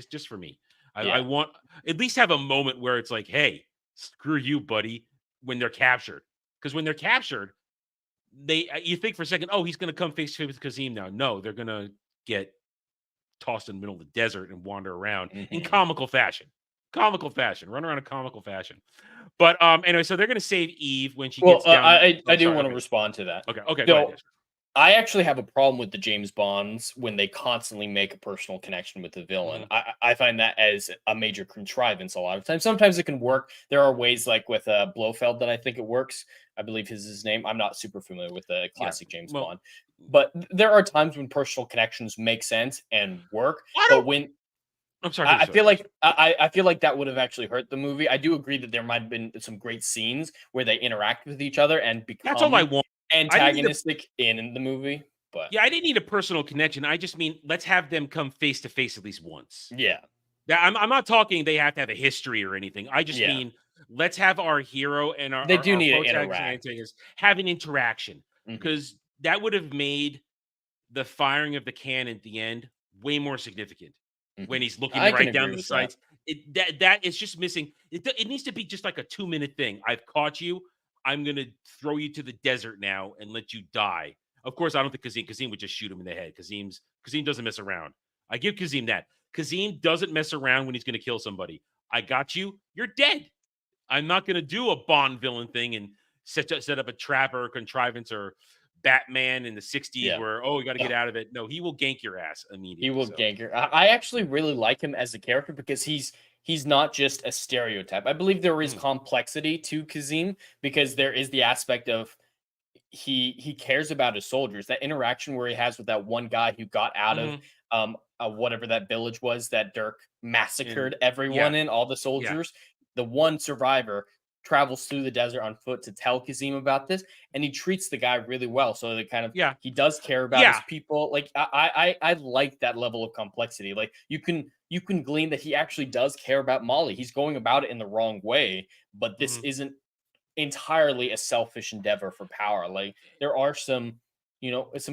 Just for me, I want at least have a moment where it's like, hey, screw you, buddy, when they're captured. Because when they're captured, you think for a second, oh, he's going to come face to face with Kazim now. No, they're going to get tossed in the middle of the desert and wander around in comical fashion. Run around in comical fashion. But anyway, so they're going to save Eve when she gets down. I do want to respond to that. Okay. So, go ahead. I actually have a problem with the James Bonds when they constantly make a personal connection with the villain. I find that as a major contrivance a lot of times. Sometimes it can work. There are ways like with Blofeld that I think it works. I believe his name. I'm not super familiar with the classic James Bond. But there are times when personal connections make sense and work. I'm sorry. I feel like I feel like that would have actually hurt the movie. I do agree that there might have been some great scenes where they interact with each other and That's all I become want. antagonistic in the movie. But Yeah, I didn't need a personal connection. I just mean let's have them come face to face at least once. yeah, I'm not talking they have to have a history or anything. I just Yeah. mean let's have our hero and our They do our need to protagonist and interact. antagonist have an interaction Mhm. because that would have made the firing of the cannon at the end way more significant when he's looking I can right down agree the with that. sights. That is just missing. It needs to be just like a 2-minute thing. I've caught you. I'm gonna throw you to the desert now and let you die. Of course, I don't think Kazim would just shoot him in the head. Kazim doesn't mess around. I give Kazim that. Kazim doesn't mess around when he's gonna kill somebody. I got you. You're dead. I'm not gonna do a Bond villain thing and set up a trap or a contrivance or Batman in the 60s Yeah. where, oh, you got to get out of it. No, he will gank your ass immediately. He will gank her. I actually really like him as a character because he's not just a stereotype. I believe there is complexity to Kazim because there is the aspect of he cares about his soldiers. That interaction where he has with that one guy who got out of whatever that village was that Dirk massacred everyone in, all the soldiers. The one survivor travels through the desert on foot to tell Kazim about this, and he treats the guy really well. So that kind of he does care about his people. Like I like that level of complexity. Like you can glean that he actually does care about Molly. He's going about it in the wrong way, but this isn't entirely a selfish endeavor for power. Like there are some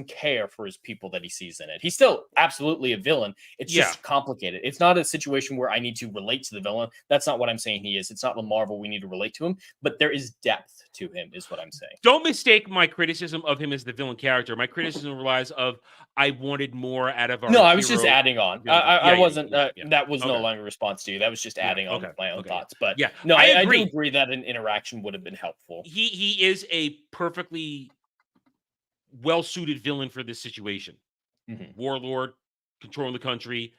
care for his people that he sees in it. He's still absolutely a villain. It's just complicated. It's not a situation where I need to relate to the villain. That's not what I'm saying he is. It's not the Marvel we need to relate to him, but there is depth to him is what I'm saying. Don't mistake my criticism of him as the villain character. My criticism relies of I wanted more out of our No, I was just adding on. I wasn't that was no Okay. longer a response to you. That was just adding on my own thoughts. But no, I I agree. do agree that an interaction would have been helpful. He is a perfectly well-suited villain for this situation. Warlord, controlling the country,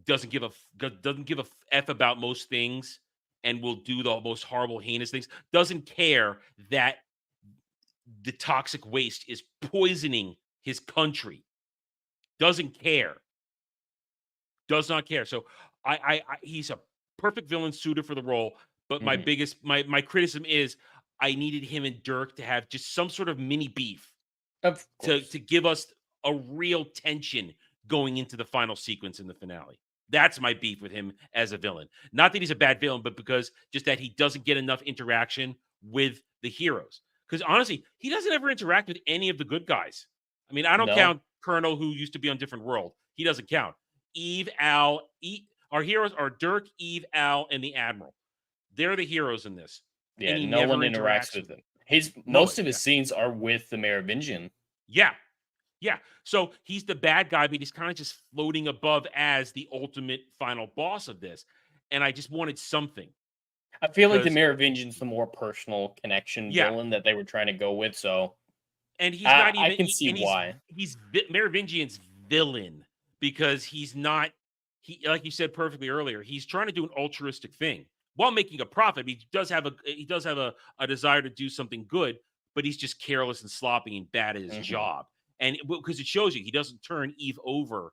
doesn't give a f about most things, and will do the most horrible, heinous things. Doesn't care that the toxic waste is poisoning his country. Doesn't care. Does not care. So I he's a perfect villain suited for the role. But my biggest my criticism is I needed him and Dirk to have just some sort of mini beef to give us a real tension going into the final sequence in the finale. That's my beef with him as a villain. Not that he's a bad villain, but because just that he doesn't get enough interaction with the heroes. Because honestly, he doesn't ever interact with any of the good guys. I mean, I don't count Colonel, who used to be on Different World. He doesn't count. Eve, Al, our heroes are Dirk, Eve, Al, and the Admiral. They're the heroes in this. Yeah, no one interacts with them. Most of his scenes are with the Merovingian. Yeah. So he's the bad guy, but he's kind of just floating above as the ultimate final boss of this. And I just wanted something. I feel like the Merovingian's the more personal connection villain that they were trying to go with. So, and he's not even. I can see why he's Merovingian's villain because he's not. He, like you said perfectly earlier, he's trying to do an altruistic thing while making a profit. He does have a desire to do something good, but he's just careless and sloppy and bad at his job. And because it shows you, he doesn't turn Eve over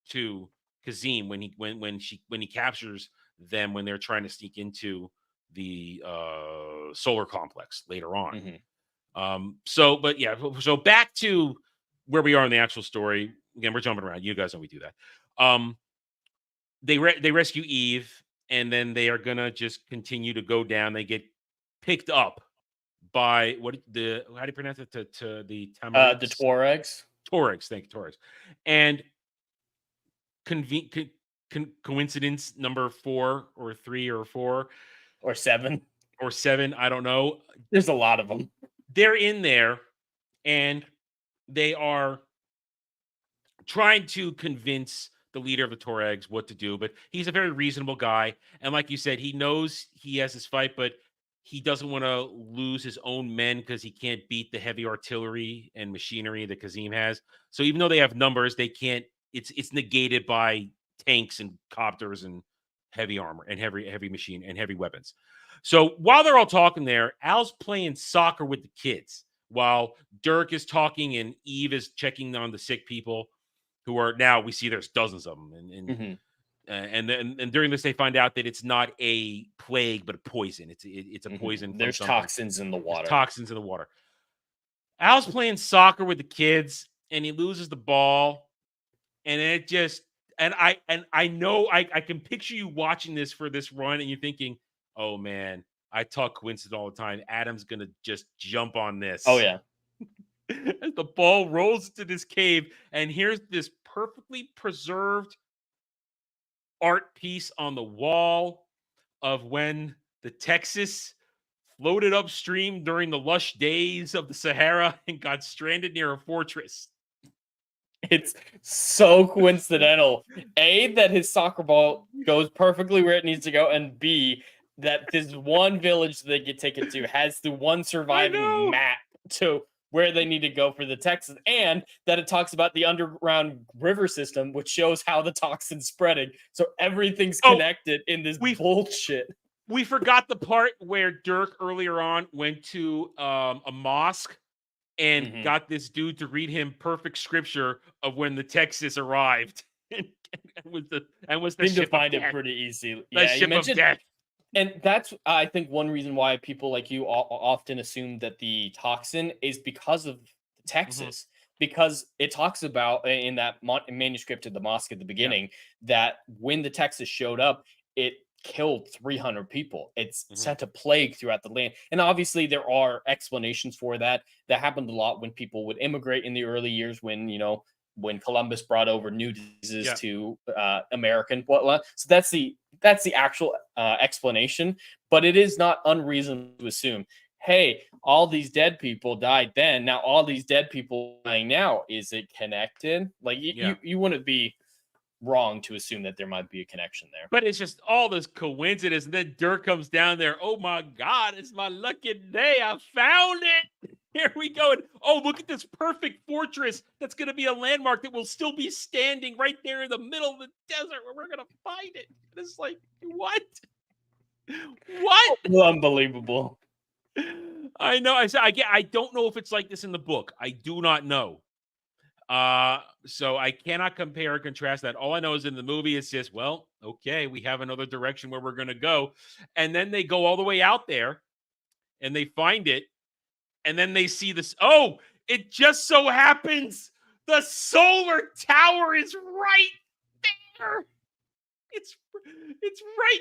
to Kazim when he captures them when they're trying to sneak into the solar complex later on. So back to where we are in the actual story. Again, we're jumping around. You guys know we do that. They rescue Eve, and then they are gonna just continue to go down. They get picked up by how do you pronounce it? To the the Tuaregs. Thank you, Tuaregs. And coincidence number 4 or 3 or 4 or 7 or 7, I don't know. There's a lot of them. They're in there, and they are trying to convince the leader of the Tuaregs what to do, but he's a very reasonable guy. And like you said, he knows he has his fight, but he doesn't want to lose his own men because he can't beat the heavy artillery and machinery that Kazim has. So even though they have numbers, they can't. It's negated by tanks and copters and heavy armor and heavy machine and heavy weapons. So while they're all talking there, Al's playing soccer with the kids while Dirk is talking and Eve is checking on the sick people who are now, we see there's dozens of them. And during this, they find out that it's not a plague, but a poison. It's a poison. There's toxins in the water. There's toxins in the water. Al's playing soccer with the kids, and he loses the ball, and it just I know I can picture you watching this for this run, and you're thinking, oh man, I talk coincidence all the time. Adam's gonna just jump on this. Oh yeah. As the ball rolls into this cave, and here's this perfectly preserved art piece on the wall of when the Texas floated upstream during the lush days of the Sahara and got stranded near a fortress. It's so coincidental. A, that his soccer ball goes perfectly where it needs to go, and B, that this one village they get taken to has the one surviving map to where they need to go for the Texas, and that it talks about the underground river system, which shows how the toxin's spreading. So everything's connected in this bullshit. We forgot the part where Dirk earlier on went to a mosque and got this dude to read him perfect scripture of when the Texas arrived. and was the ship to find of it death. pretty easy. The ship of death. And that's, I think, one reason why people like you often assume that the toxin is because of Texas, because it talks about in that manuscript of the mosque at the beginning that when the Texas showed up, it killed 300 people. It's sent a plague throughout the land. And obviously there are explanations for that. That happened a lot when people would immigrate in the early years when, when Columbus brought over new diseases to American whatnot. So that's the actual explanation, but it is not unreasonable to assume, hey, all these dead people died then. Now all these dead people dying now. Is it connected? Like you wouldn't be wrong to assume that there might be a connection there. But it's just all this coincidence. And then Dirk comes down there. Oh my God, it's my lucky day. I found it. Here we go. And look at this perfect fortress that's going to be a landmark that will still be standing right there in the middle of the desert where we're going to find it. And it's like, what? What? Unbelievable. I know. I don't know if it's like this in the book. I do not know. So I cannot compare or contrast that. All I know is in the movie, it's just, well, okay, we have another direction where we're going to go. And then they go all the way out there and they find it. And then they see this. Oh, it just so happens the solar tower is right there. It's right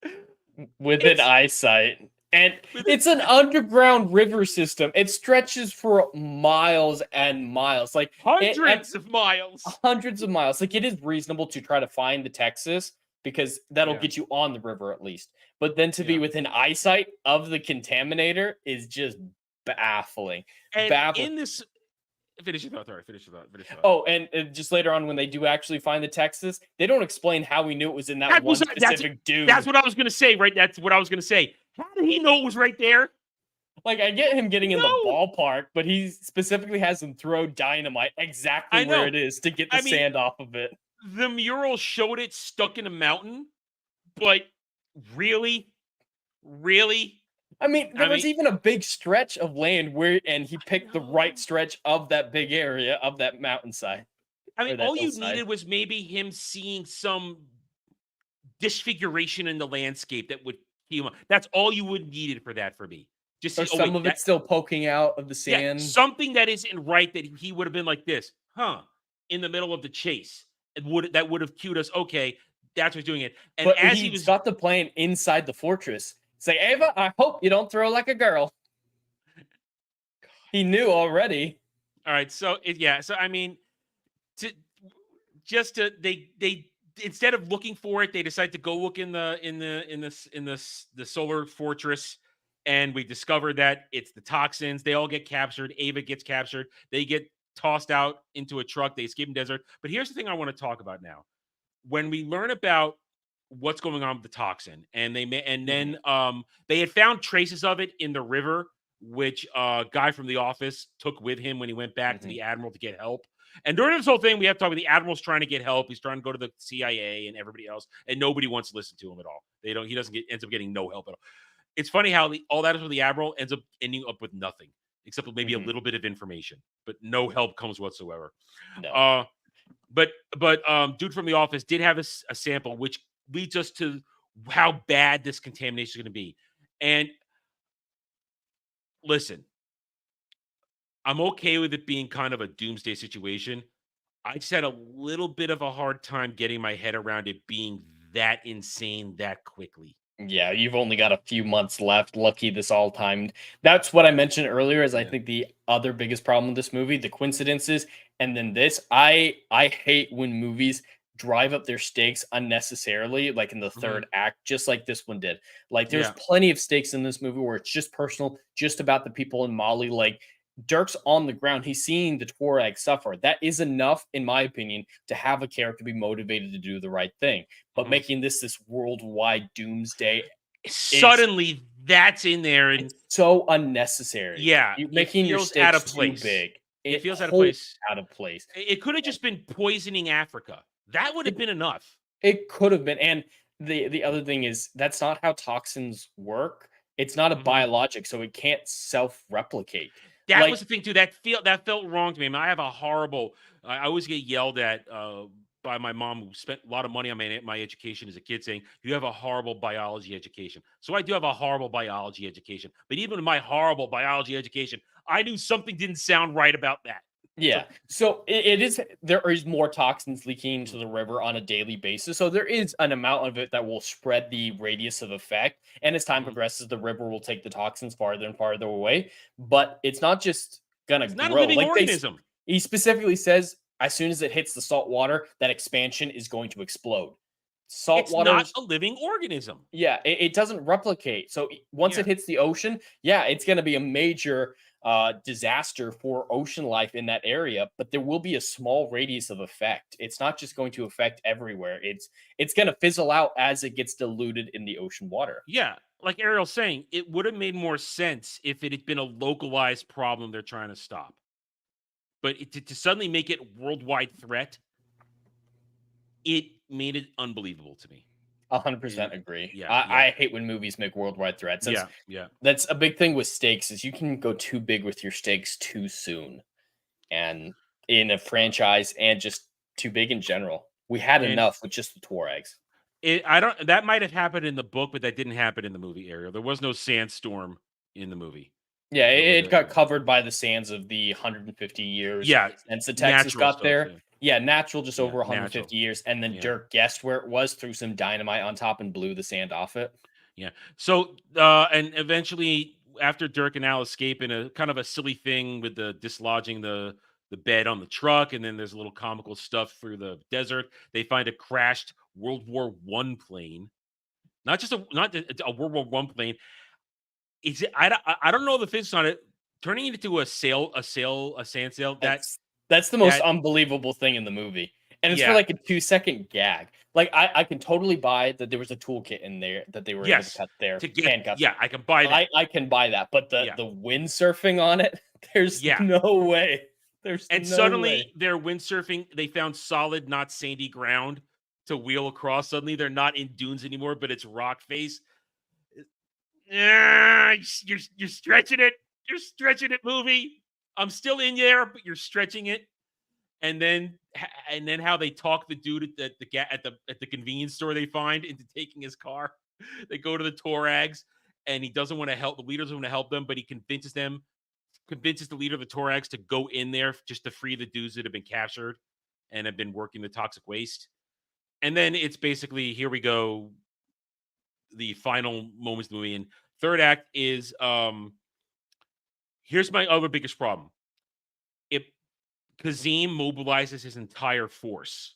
there. Within eyesight. And it's an underground river system. It stretches for miles and miles, like hundreds of miles. Hundreds of miles. Like it is reasonable to try to find the Texas because that'll get you on the river at least. But then to be within eyesight of the contaminator is just baffling. And in this, finish your thought. Oh, and just later on when they do actually find the Texas, they don't explain how we knew it was in that one specific dude. That's what I was going to say, right? That's what I was going to say. How did he know it was right there? Like, I get him getting in the ballpark, but he specifically has him throw dynamite exactly where it is to get the sand off of it. The mural showed it stuck in a mountain, but really? I mean, there was even a big stretch of land and he picked the right stretch of that big area of that mountainside. I mean, all you needed was maybe him seeing some disfiguration in the landscape that would keep him. That's all you would needed for that for me. Just or some of it still poking out of the sand. Yeah, something that isn't right that he would have been like this, in the middle of the chase. That would have cued us. Okay, that's what's doing it. And but as he got the plane inside the fortress. Say, Ava, I hope you don't throw like a girl. He knew already. All right, so I mean, they instead of looking for it, they decide to go look in the solar fortress, and we discover that it's the toxins. They all get captured. Ava gets captured. They get tossed out into a truck. They escape in the desert. But here's the thing I want to talk about now. When we learn about what's going on with the toxin, and then they had found traces of it in the river, which a guy from the office took with him when he went back to the admiral to get help. And during this whole thing, we have to talk about the admiral's trying to get help. He's trying to go to the CIA and everybody else, and nobody wants to listen to him at all. He ends up getting no help at all. It's funny how all that is with the admiral ends up ending up with nothing, except maybe a little bit of information, but no help comes whatsoever. No. But dude from The Office did have a sample, which leads us to how bad this contamination is going to be. And listen, I'm okay with it being kind of a doomsday situation. I just had a little bit of a hard time getting my head around it being that insane that quickly. Yeah, you've only got a few months left. Lucky this all timed. That's what I mentioned earlier. Is I think the other biggest problem with this movie, the coincidences, and then this. I hate when movies drive up their stakes unnecessarily, like in the third act, just like this one did. Like there's plenty of stakes in this movie where it's just personal, just about the people in Mali. Like Dirk's on the ground. He's seeing the Tuareg suffer. That is enough, in my opinion, to have a character be motivated to do the right thing. But making this worldwide doomsday, suddenly that's in there, and it's so unnecessary. Yeah, making your stakes out of place. too big. It feels out of place. Out of place. It could have just been poisoning Africa. That would have been enough. It could have been. And the other thing is that's not how toxins work. It's not a biologic, so it can't self-replicate. That was the thing too. That felt wrong to me. I mean, I have a horrible. I always get yelled at by my mom, who spent a lot of money on my education as a kid, saying you have a horrible biology education. So I do have a horrible biology education. But even in my horrible biology education, I knew something didn't sound right about that. Yeah. So it is. There is more toxins leaking into the river on a daily basis. So there is an amount of it that will spread the radius of effect. And as time progresses, the river will take the toxins farther and farther away. But it's not just gonna grow. Not a living organism. He specifically says as soon as it hits the salt water, that expansion is going to explode. Salt water is not a living organism. Yeah, it doesn't replicate. So once it hits the ocean, it's going to be a major disaster for ocean life in that area, but there will be a small radius of effect. It's not just going to affect everywhere. It's going to fizzle out as it gets diluted in the ocean water. Yeah, like Ariel's saying, it would have made more sense if it had been a localized problem they're trying to stop. But to suddenly make it worldwide threat, it made it unbelievable to me. 100% agree. Yeah, I hate when movies make worldwide threats. That's a big thing with stakes is you can go too big with your stakes too soon. And in a franchise and just too big in general. We had enough with just the Tuaregs. That might have happened in the book, but that didn't happen in the movie area. There was no sandstorm in the movie. Yeah, it got covered by the sands of the 150 years. Yeah. Since the Texas got stuff, there. Yeah, natural just over 150 natural. years. And then Dirk guessed where it was, threw some dynamite on top and blew the sand off it. Yeah. So, and eventually after Dirk and Al escape in a kind of a silly thing with the dislodging the bed on the truck, and then there's a little comical stuff through the desert, they find a crashed World War I plane. Not a World War I plane. Is it? I don't know the physics on it. Turning it into a sand sail. That's the most unbelievable thing in the movie, and it's for like a 2-second gag. Like I can totally buy that there was a toolkit in there that they were able to cut their handcuffs. Yeah, I can buy that. I can buy that, but the windsurfing on it, there's no way. Suddenly they're windsurfing. They found solid, not sandy ground to wheel across. Suddenly they're not in dunes anymore, but it's rock face. You're stretching it. You're stretching it, movie. I'm still in there, but you're stretching it. And then how they talk the dude at the convenience store they find into taking his car. They go to the Tuaregs, and he doesn't want to help. The leader doesn't want to help them, but he convinces the leader of the Tuaregs to go in there just to free the dudes that have been captured and have been working the toxic waste. And then it's basically, here we go, the final moments of the movie. And third act is here's my other biggest problem. Kazim mobilizes his entire force,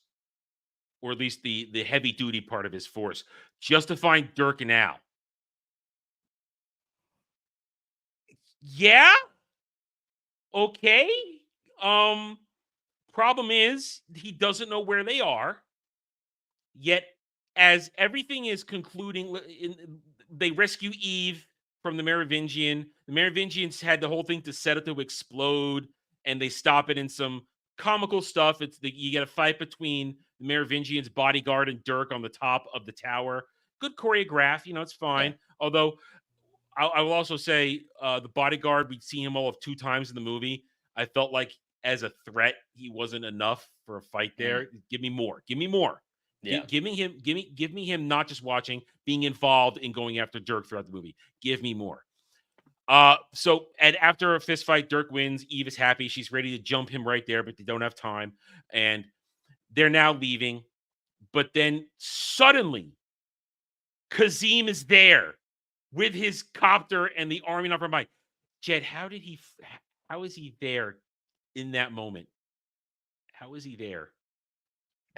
or at least the heavy duty part of his force, just to find Dirk and Al. Yeah. Okay. Problem is he doesn't know where they are. Yet, as everything is concluding, they rescue Eve from the Merovingian. The Merovingians had the whole thing to set it to explode, and they stop it in some comical stuff. You get a fight between the Merovingian's bodyguard and Dirk on the top of the tower. Good choreograph, it's fine. Yeah. Although I will also say the bodyguard, we'd seen him all of 2 times in the movie. I felt like as a threat, he wasn't enough for a fight there. Give me more. Give me more. Yeah. Give me him not just watching, being involved in going after Dirk throughout the movie. Give me more. So and after a fist fight, Dirk wins. Eve is happy. She's ready to jump him right there, but they don't have time. And they're now leaving. But then suddenly, Kazim is there with his copter and the army not from behind. Jed, how is he there in that moment? How is he there?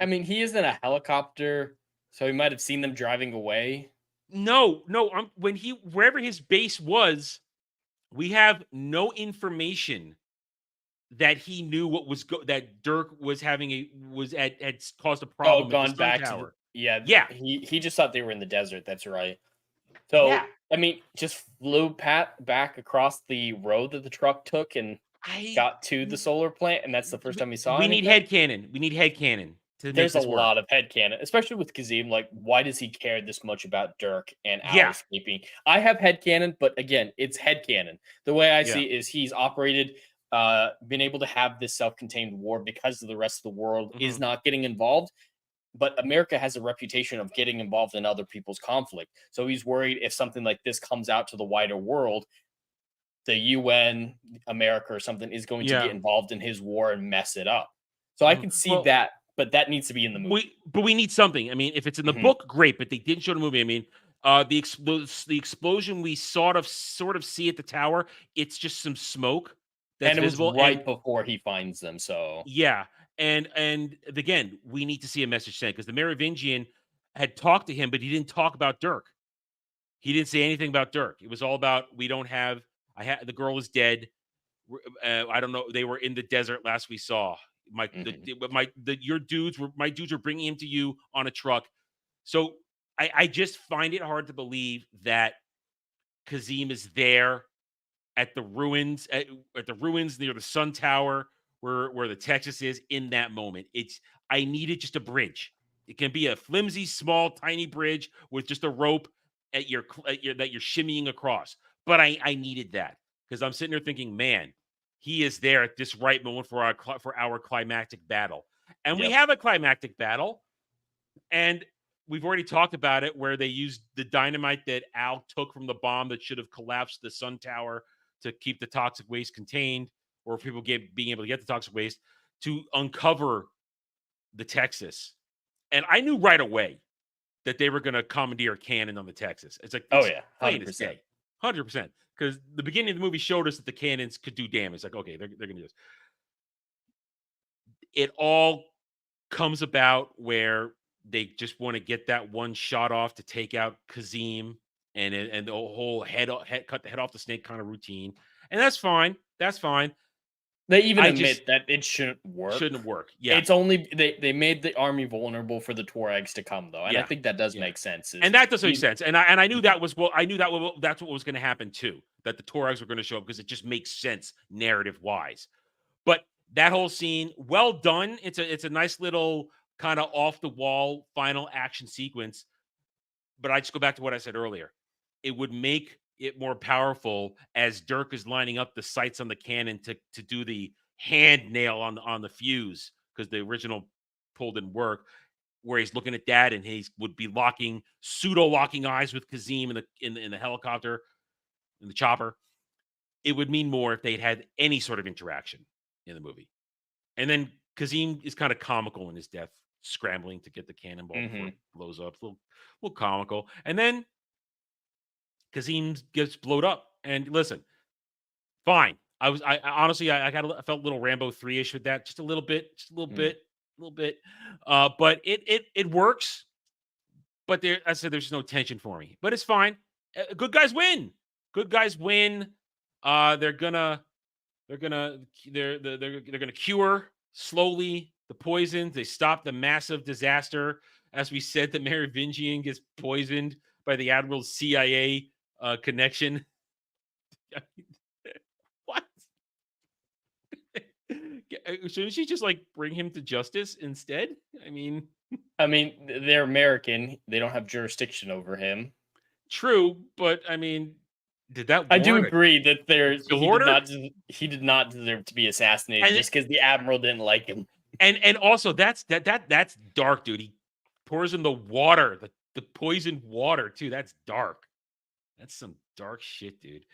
I mean, he is in a helicopter, so he might have seen them driving away. No. Wherever his base was, we have no information that he knew what was that Dirk was had caused a problem. Gone back tower. Yeah. He just thought they were in the desert. That's right. So Yeah. I mean, just flew back across the road that the truck took and got to the solar plant, and that's the first time we saw. We need headcanon. We need headcanon. There's a lot of headcanon, especially with Kazim. Like, why does he care this much about Dirk and Al escaping? I have headcanon, but again, it's headcanon. The way I see it is he's operated, been able to have this self-contained war because the rest of the world is not getting involved. But America has a reputation of getting involved in other people's conflict. So he's worried if something like this comes out to the wider world, the UN, America or something is going to get involved in his war and mess it up. So I can see that. But that needs to be in the movie. But we need something. I mean, if it's in the book, great. But they didn't show the movie. I mean, the explosion we sort of see at the tower. It's just some smoke that's visible. Was right before he finds them. So yeah, and again, we need to see a message sent because the Merovingian had talked to him, but he didn't talk about Dirk. He didn't say anything about Dirk. It was all about we don't have. The girl was dead. I don't know. They were in the desert last we saw. My dudes were bringing him to you on a truck. So I just find it hard to believe that Kazim is there at the ruins at the ruins near the Sun Tower where the Texas is in that moment. I needed just a bridge. It can be a flimsy, small, tiny bridge with just a rope that you're shimmying across. But I needed that because I'm sitting there thinking, man, he is there at this right moment for our climactic battle. And we have a climactic battle. And we've already talked about it where they used the dynamite that Al took from the bomb that should have collapsed the Sun Tower to keep the toxic waste contained, or people being able to get the toxic waste to uncover the Texas. And I knew right away that they were going to commandeer a cannon on the Texas. It's like, 100%. 100%. Because the beginning of the movie showed us that the cannons could do damage. Like, okay, they're going to do this. It all comes about where they just want to get that one shot off to take out Kazim and the whole cut the head off the snake kind of routine. And that's fine. That's fine. They even admit that it shouldn't work. Shouldn't work. Yeah. It's only they made the army vulnerable for the Tuaregs to come though. And I think that does make sense. And that does make sense. And I knew that was that's what was going to happen too. That the Tuaregs were going to show up because it just makes sense narrative wise. But that whole scene, well done. It's a nice little kind of off the wall final action sequence. But I just go back to what I said earlier. It would make it more powerful as Dirk is lining up the sights on the cannon to do the hand nail on the fuse because the original pull didn't work. Where he's looking at that and he would be pseudo locking eyes with Kazim in the helicopter, in the chopper. It would mean more if they'd had any sort of interaction in the movie. And then Kazim is kind of comical in his death, scrambling to get the cannonball before it blows up. A little comical. And then Kazim gets blowed up. And listen, fine. I honestly felt a little Rambo 3-ish with that, just a little bit. But it works. But I said there's no tension for me. But it's fine. Good guys win. Good guys win. They're gonna cure slowly the poison. They stop the massive disaster. As we said, the Merovingian gets poisoned by the Admiral's CIA connection. What? Shouldn't she just bring him to justice instead? I mean, they're American. They don't have jurisdiction over him. True, but I mean, Did that? I do agree that he did not deserve to be assassinated just because the admiral didn't like him. And also that's dark, dude. He pours in the water, the poisoned water too. That's dark. That's some dark shit, dude.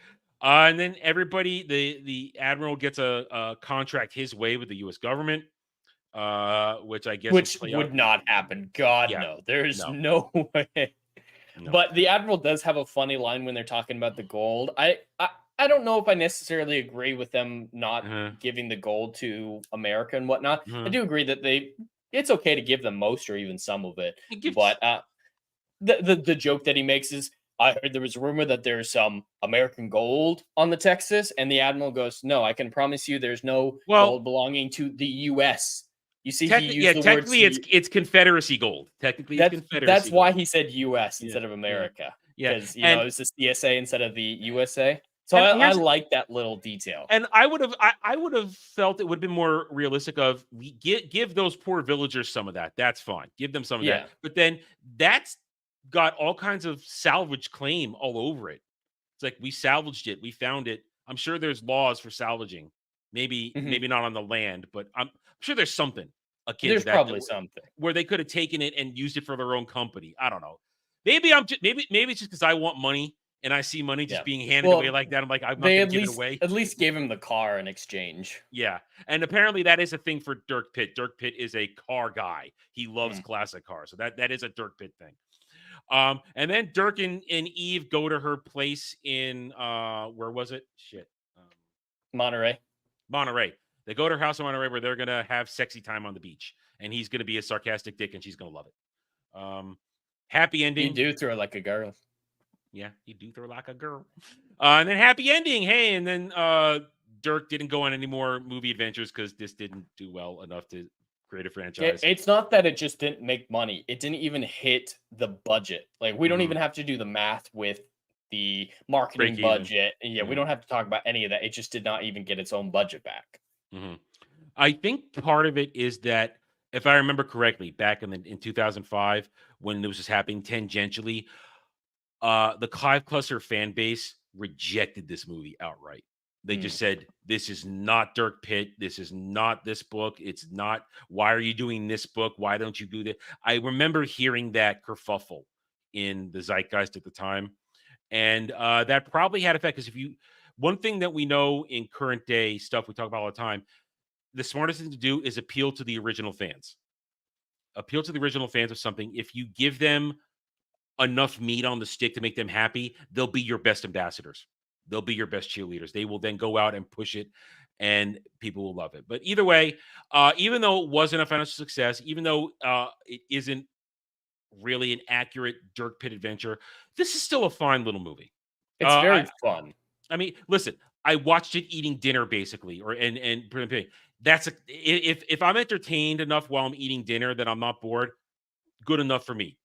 And then everybody, the admiral gets a contract his way with the U.S. government, which I guess would not happen. God, no. There's no way. No. But the admiral does have a funny line when they're talking about the gold. I don't know if I necessarily agree with them not giving the gold to America and whatnot. I do agree that it's okay to give them most or even some of it. But the joke that he makes is, I heard there was a rumor that there's some American gold on the Texas, and the admiral goes, "No, I can promise you there's no gold belonging to the U.S." You see, technically it's Confederacy gold. Technically, it's Confederacy. That's gold. why he said U.S. instead of America. Because it was the CSA instead of the USA. So I like that little detail. And I would have felt it would have been more realistic of give those poor villagers some of that. That's fine. Give them some of that. But then that's got all kinds of salvage claim all over it. It's like, we salvaged it. We found it. I'm sure there's laws for salvaging. Maybe not on the land, but I'm sure there's something akin to that. There's probably something where they could have taken it and used it for their own company. I don't know. Maybe it's just because I want money and I see money just being handed away like that. I'm like, I'm not going to give it away. At least gave him the car in exchange. Yeah. And apparently that is a thing for Dirk Pitt. Dirk Pitt is a car guy. He loves classic cars. So that is a Dirk Pitt thing. And then Dirk and Eve go to her place in where was it? Monterey. They go to her house in Monterey where they're gonna have sexy time on the beach, and he's gonna be a sarcastic dick, and she's gonna love it. Happy ending. You do throw like a girl. Yeah, you do throw like a girl. And then happy ending. Hey, and then Dirk didn't go on any more movie adventures because this didn't do well enough to create a franchise. It's not that it just didn't make money. It didn't even hit the budget. Like, we don't even have to do the math with the marketing budget. Yeah, we don't have to talk about any of that. It just did not even get its own budget back. I think part of it is that, if I remember correctly, back in 2005, when this was happening tangentially, the Clive Cluster fan base rejected this movie outright. They just said, this is not Dirk Pitt. This is not this book. It's not, why are you doing this book? Why don't you do that? I remember hearing that kerfuffle in the zeitgeist at the time. And that probably had effect, because one thing that we know in current day stuff we talk about all the time, the smartest thing to do is appeal to the original fans. Appeal to the original fans of something. If you give them enough meat on the stick to make them happy, they'll be your best ambassadors. They'll be your best cheerleaders. They will then go out and push it, and people will love it. But either way, even though it wasn't a financial success, even though it isn't really an accurate Dirk Pitt adventure, this is still a fine little movie. It's very fun. I mean, listen, I watched it eating dinner basically, if I'm entertained enough while I'm eating dinner that I'm not bored, good enough for me.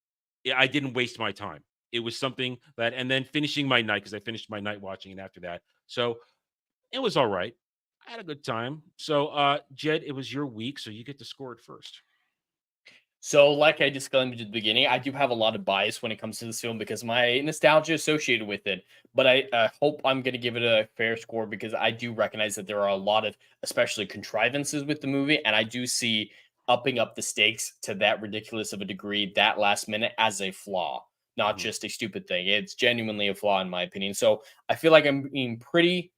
I didn't waste my time. It was something that, and then finishing my night, because I finished my night watching it after that. So it was all right. I had a good time. So, Jed, it was your week, so you get to score it first. So, like I disclaimed at the beginning, I do have a lot of bias when it comes to this film because my nostalgia associated with it. But I hope I'm going to give it a fair score because I do recognize that there are a lot of, especially contrivances with the movie, and I do see upping up the stakes to that ridiculous of a degree, that last minute, as a flaw, not just a stupid thing. It's genuinely a flaw in my opinion. So I feel like I'm being pretty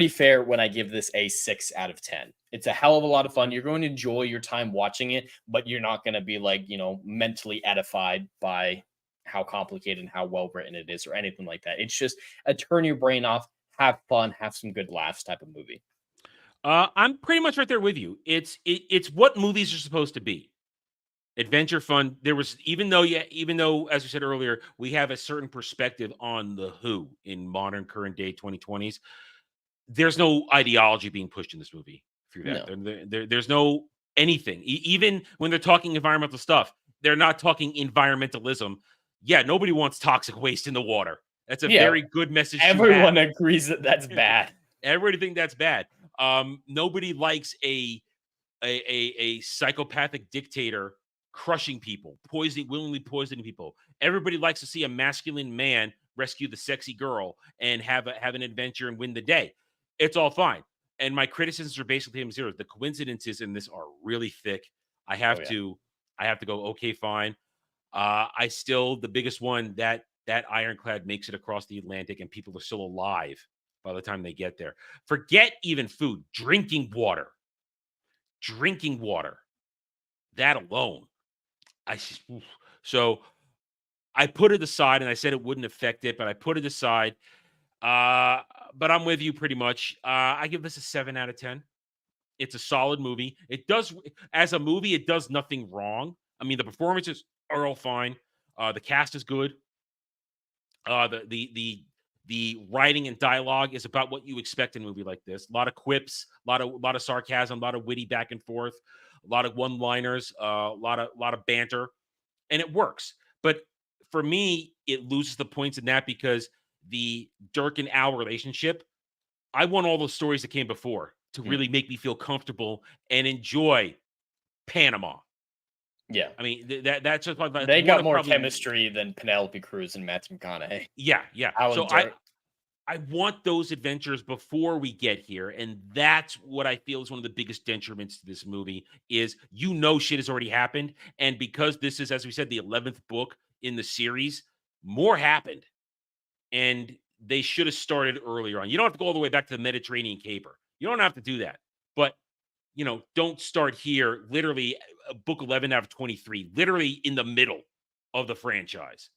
fair when I give this a 6 out of 10. It's a hell of a lot of fun. You're going to enjoy your time watching it, but you're not going to be like, mentally edified by how complicated and how well written it is or anything like that. It's just a turn your brain off, have fun, have some good laughs type of movie. I'm pretty much right there with you. It's what movies are supposed to be. Adventure fun. There was, even though, as we said earlier, we have a certain perspective on the Who in modern current day 2020s. There's no ideology being pushed in this movie through that. No. There's no anything. Even when they're talking environmental stuff, they're not talking environmentalism. Yeah, nobody wants toxic waste in the water. That's a very good message. Everyone agrees that that's bad. Everybody thinks that's bad. Nobody likes a psychopathic dictator crushing people, willingly poisoning people. Everybody likes to see a masculine man rescue the sexy girl and have an adventure and win the day. It's all fine. And my criticisms are basically him zero. The coincidences in this are really thick. I have to go, okay, fine. The biggest one, that ironclad makes it across the Atlantic and people are still alive by the time they get there. Forget even food, drinking water. That alone. So I put it aside, and I said it wouldn't affect it, but I put it aside. But I'm with you pretty much. I give this a 7 out of 10. It's a solid movie. It does, as a movie, it does nothing wrong. I mean, the performances are all fine. The cast is good. The writing and dialogue is about what you expect in a movie like this. A lot of quips, a lot of sarcasm, a lot of witty back and forth, a lot of one-liners, a lot of banter, and it works. But for me, it loses the points in that because the Dirk and Al relationship, I want all those stories that came before to really make me feel comfortable and enjoy Panama. Yeah. I mean, that's just they got more chemistry than Penelope Cruz and Matthew McConaughey. Yeah. So I want those adventures before we get here, and that's what I feel is one of the biggest detriments to this movie is shit has already happened, and because this is, as we said, the 11th book in the series, more happened, and they should have started earlier on. You don't have to go all the way back to the Mediterranean caper. You don't have to do that, but don't start here. Literally, book 11 out of 23, literally in the middle of the franchise.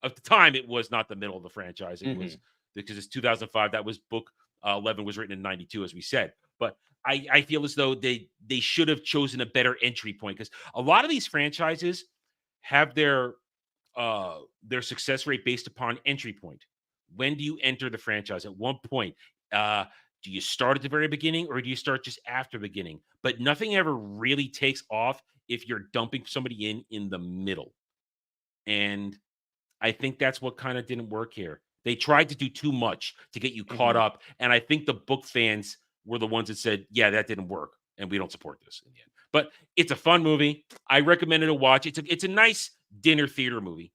At the time, it was not the middle of the franchise. It was because it's 2005. That was book 11 was written in 92, as we said. But I feel as though they should have chosen a better entry point because a lot of these franchises have their success rate based upon entry point. When do you enter the franchise? At one point, do you start at the very beginning or do you start just after the beginning? But nothing ever really takes off if you're dumping somebody in the middle. And I think that's what kind of didn't work here. They tried to do too much to get you caught up. And I think the book fans were the ones that said, yeah, that didn't work. And we don't support this in the end. But it's a fun movie. I recommend it to watch. It's a nice dinner theater movie.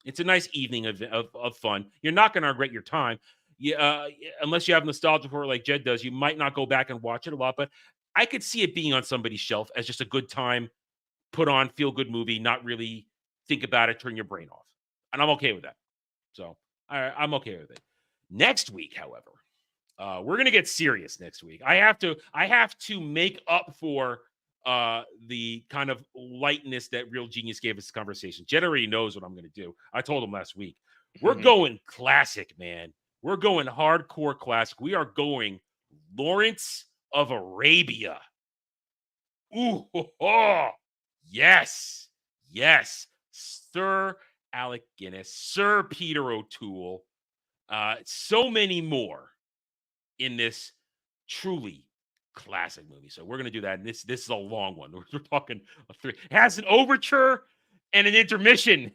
It's a nice evening of fun. You're not going to regret your time. Unless you have nostalgia for it like Jed does, you might not go back and watch it a lot. But I could see it being on somebody's shelf as just a good time, put on, feel good movie, not really think about it, turn your brain off. And I'm okay with that. So I'm okay with it. Next week, however, we're gonna get serious next week. I have to make up for the kind of lightness that Real Genius gave us this conversation. Jed already knows what I'm gonna do. I told him last week. We're going classic, man. We're going hardcore classic. We are going Lawrence of Arabia. Ooh, yes. Sir Alec Guinness, Sir Peter O'Toole, so many more in this truly classic movie. So we're going to do that. And this is a long one. We're talking a 3. It has an overture and an intermission.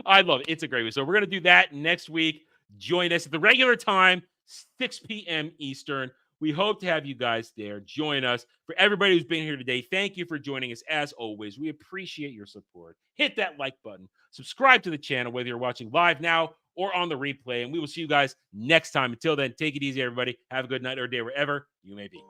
I love it. It's a great movie. So we're going to do that next week. Join us at the regular time, 6 p.m. Eastern. We hope to have you guys there. Join us. For everybody who's been here today, thank you for joining us. As always, we appreciate your support. Hit that like button. Subscribe to the channel, whether you're watching live now or on the replay. And we will see you guys next time. Until then, take it easy, everybody. Have a good night or day wherever you may be.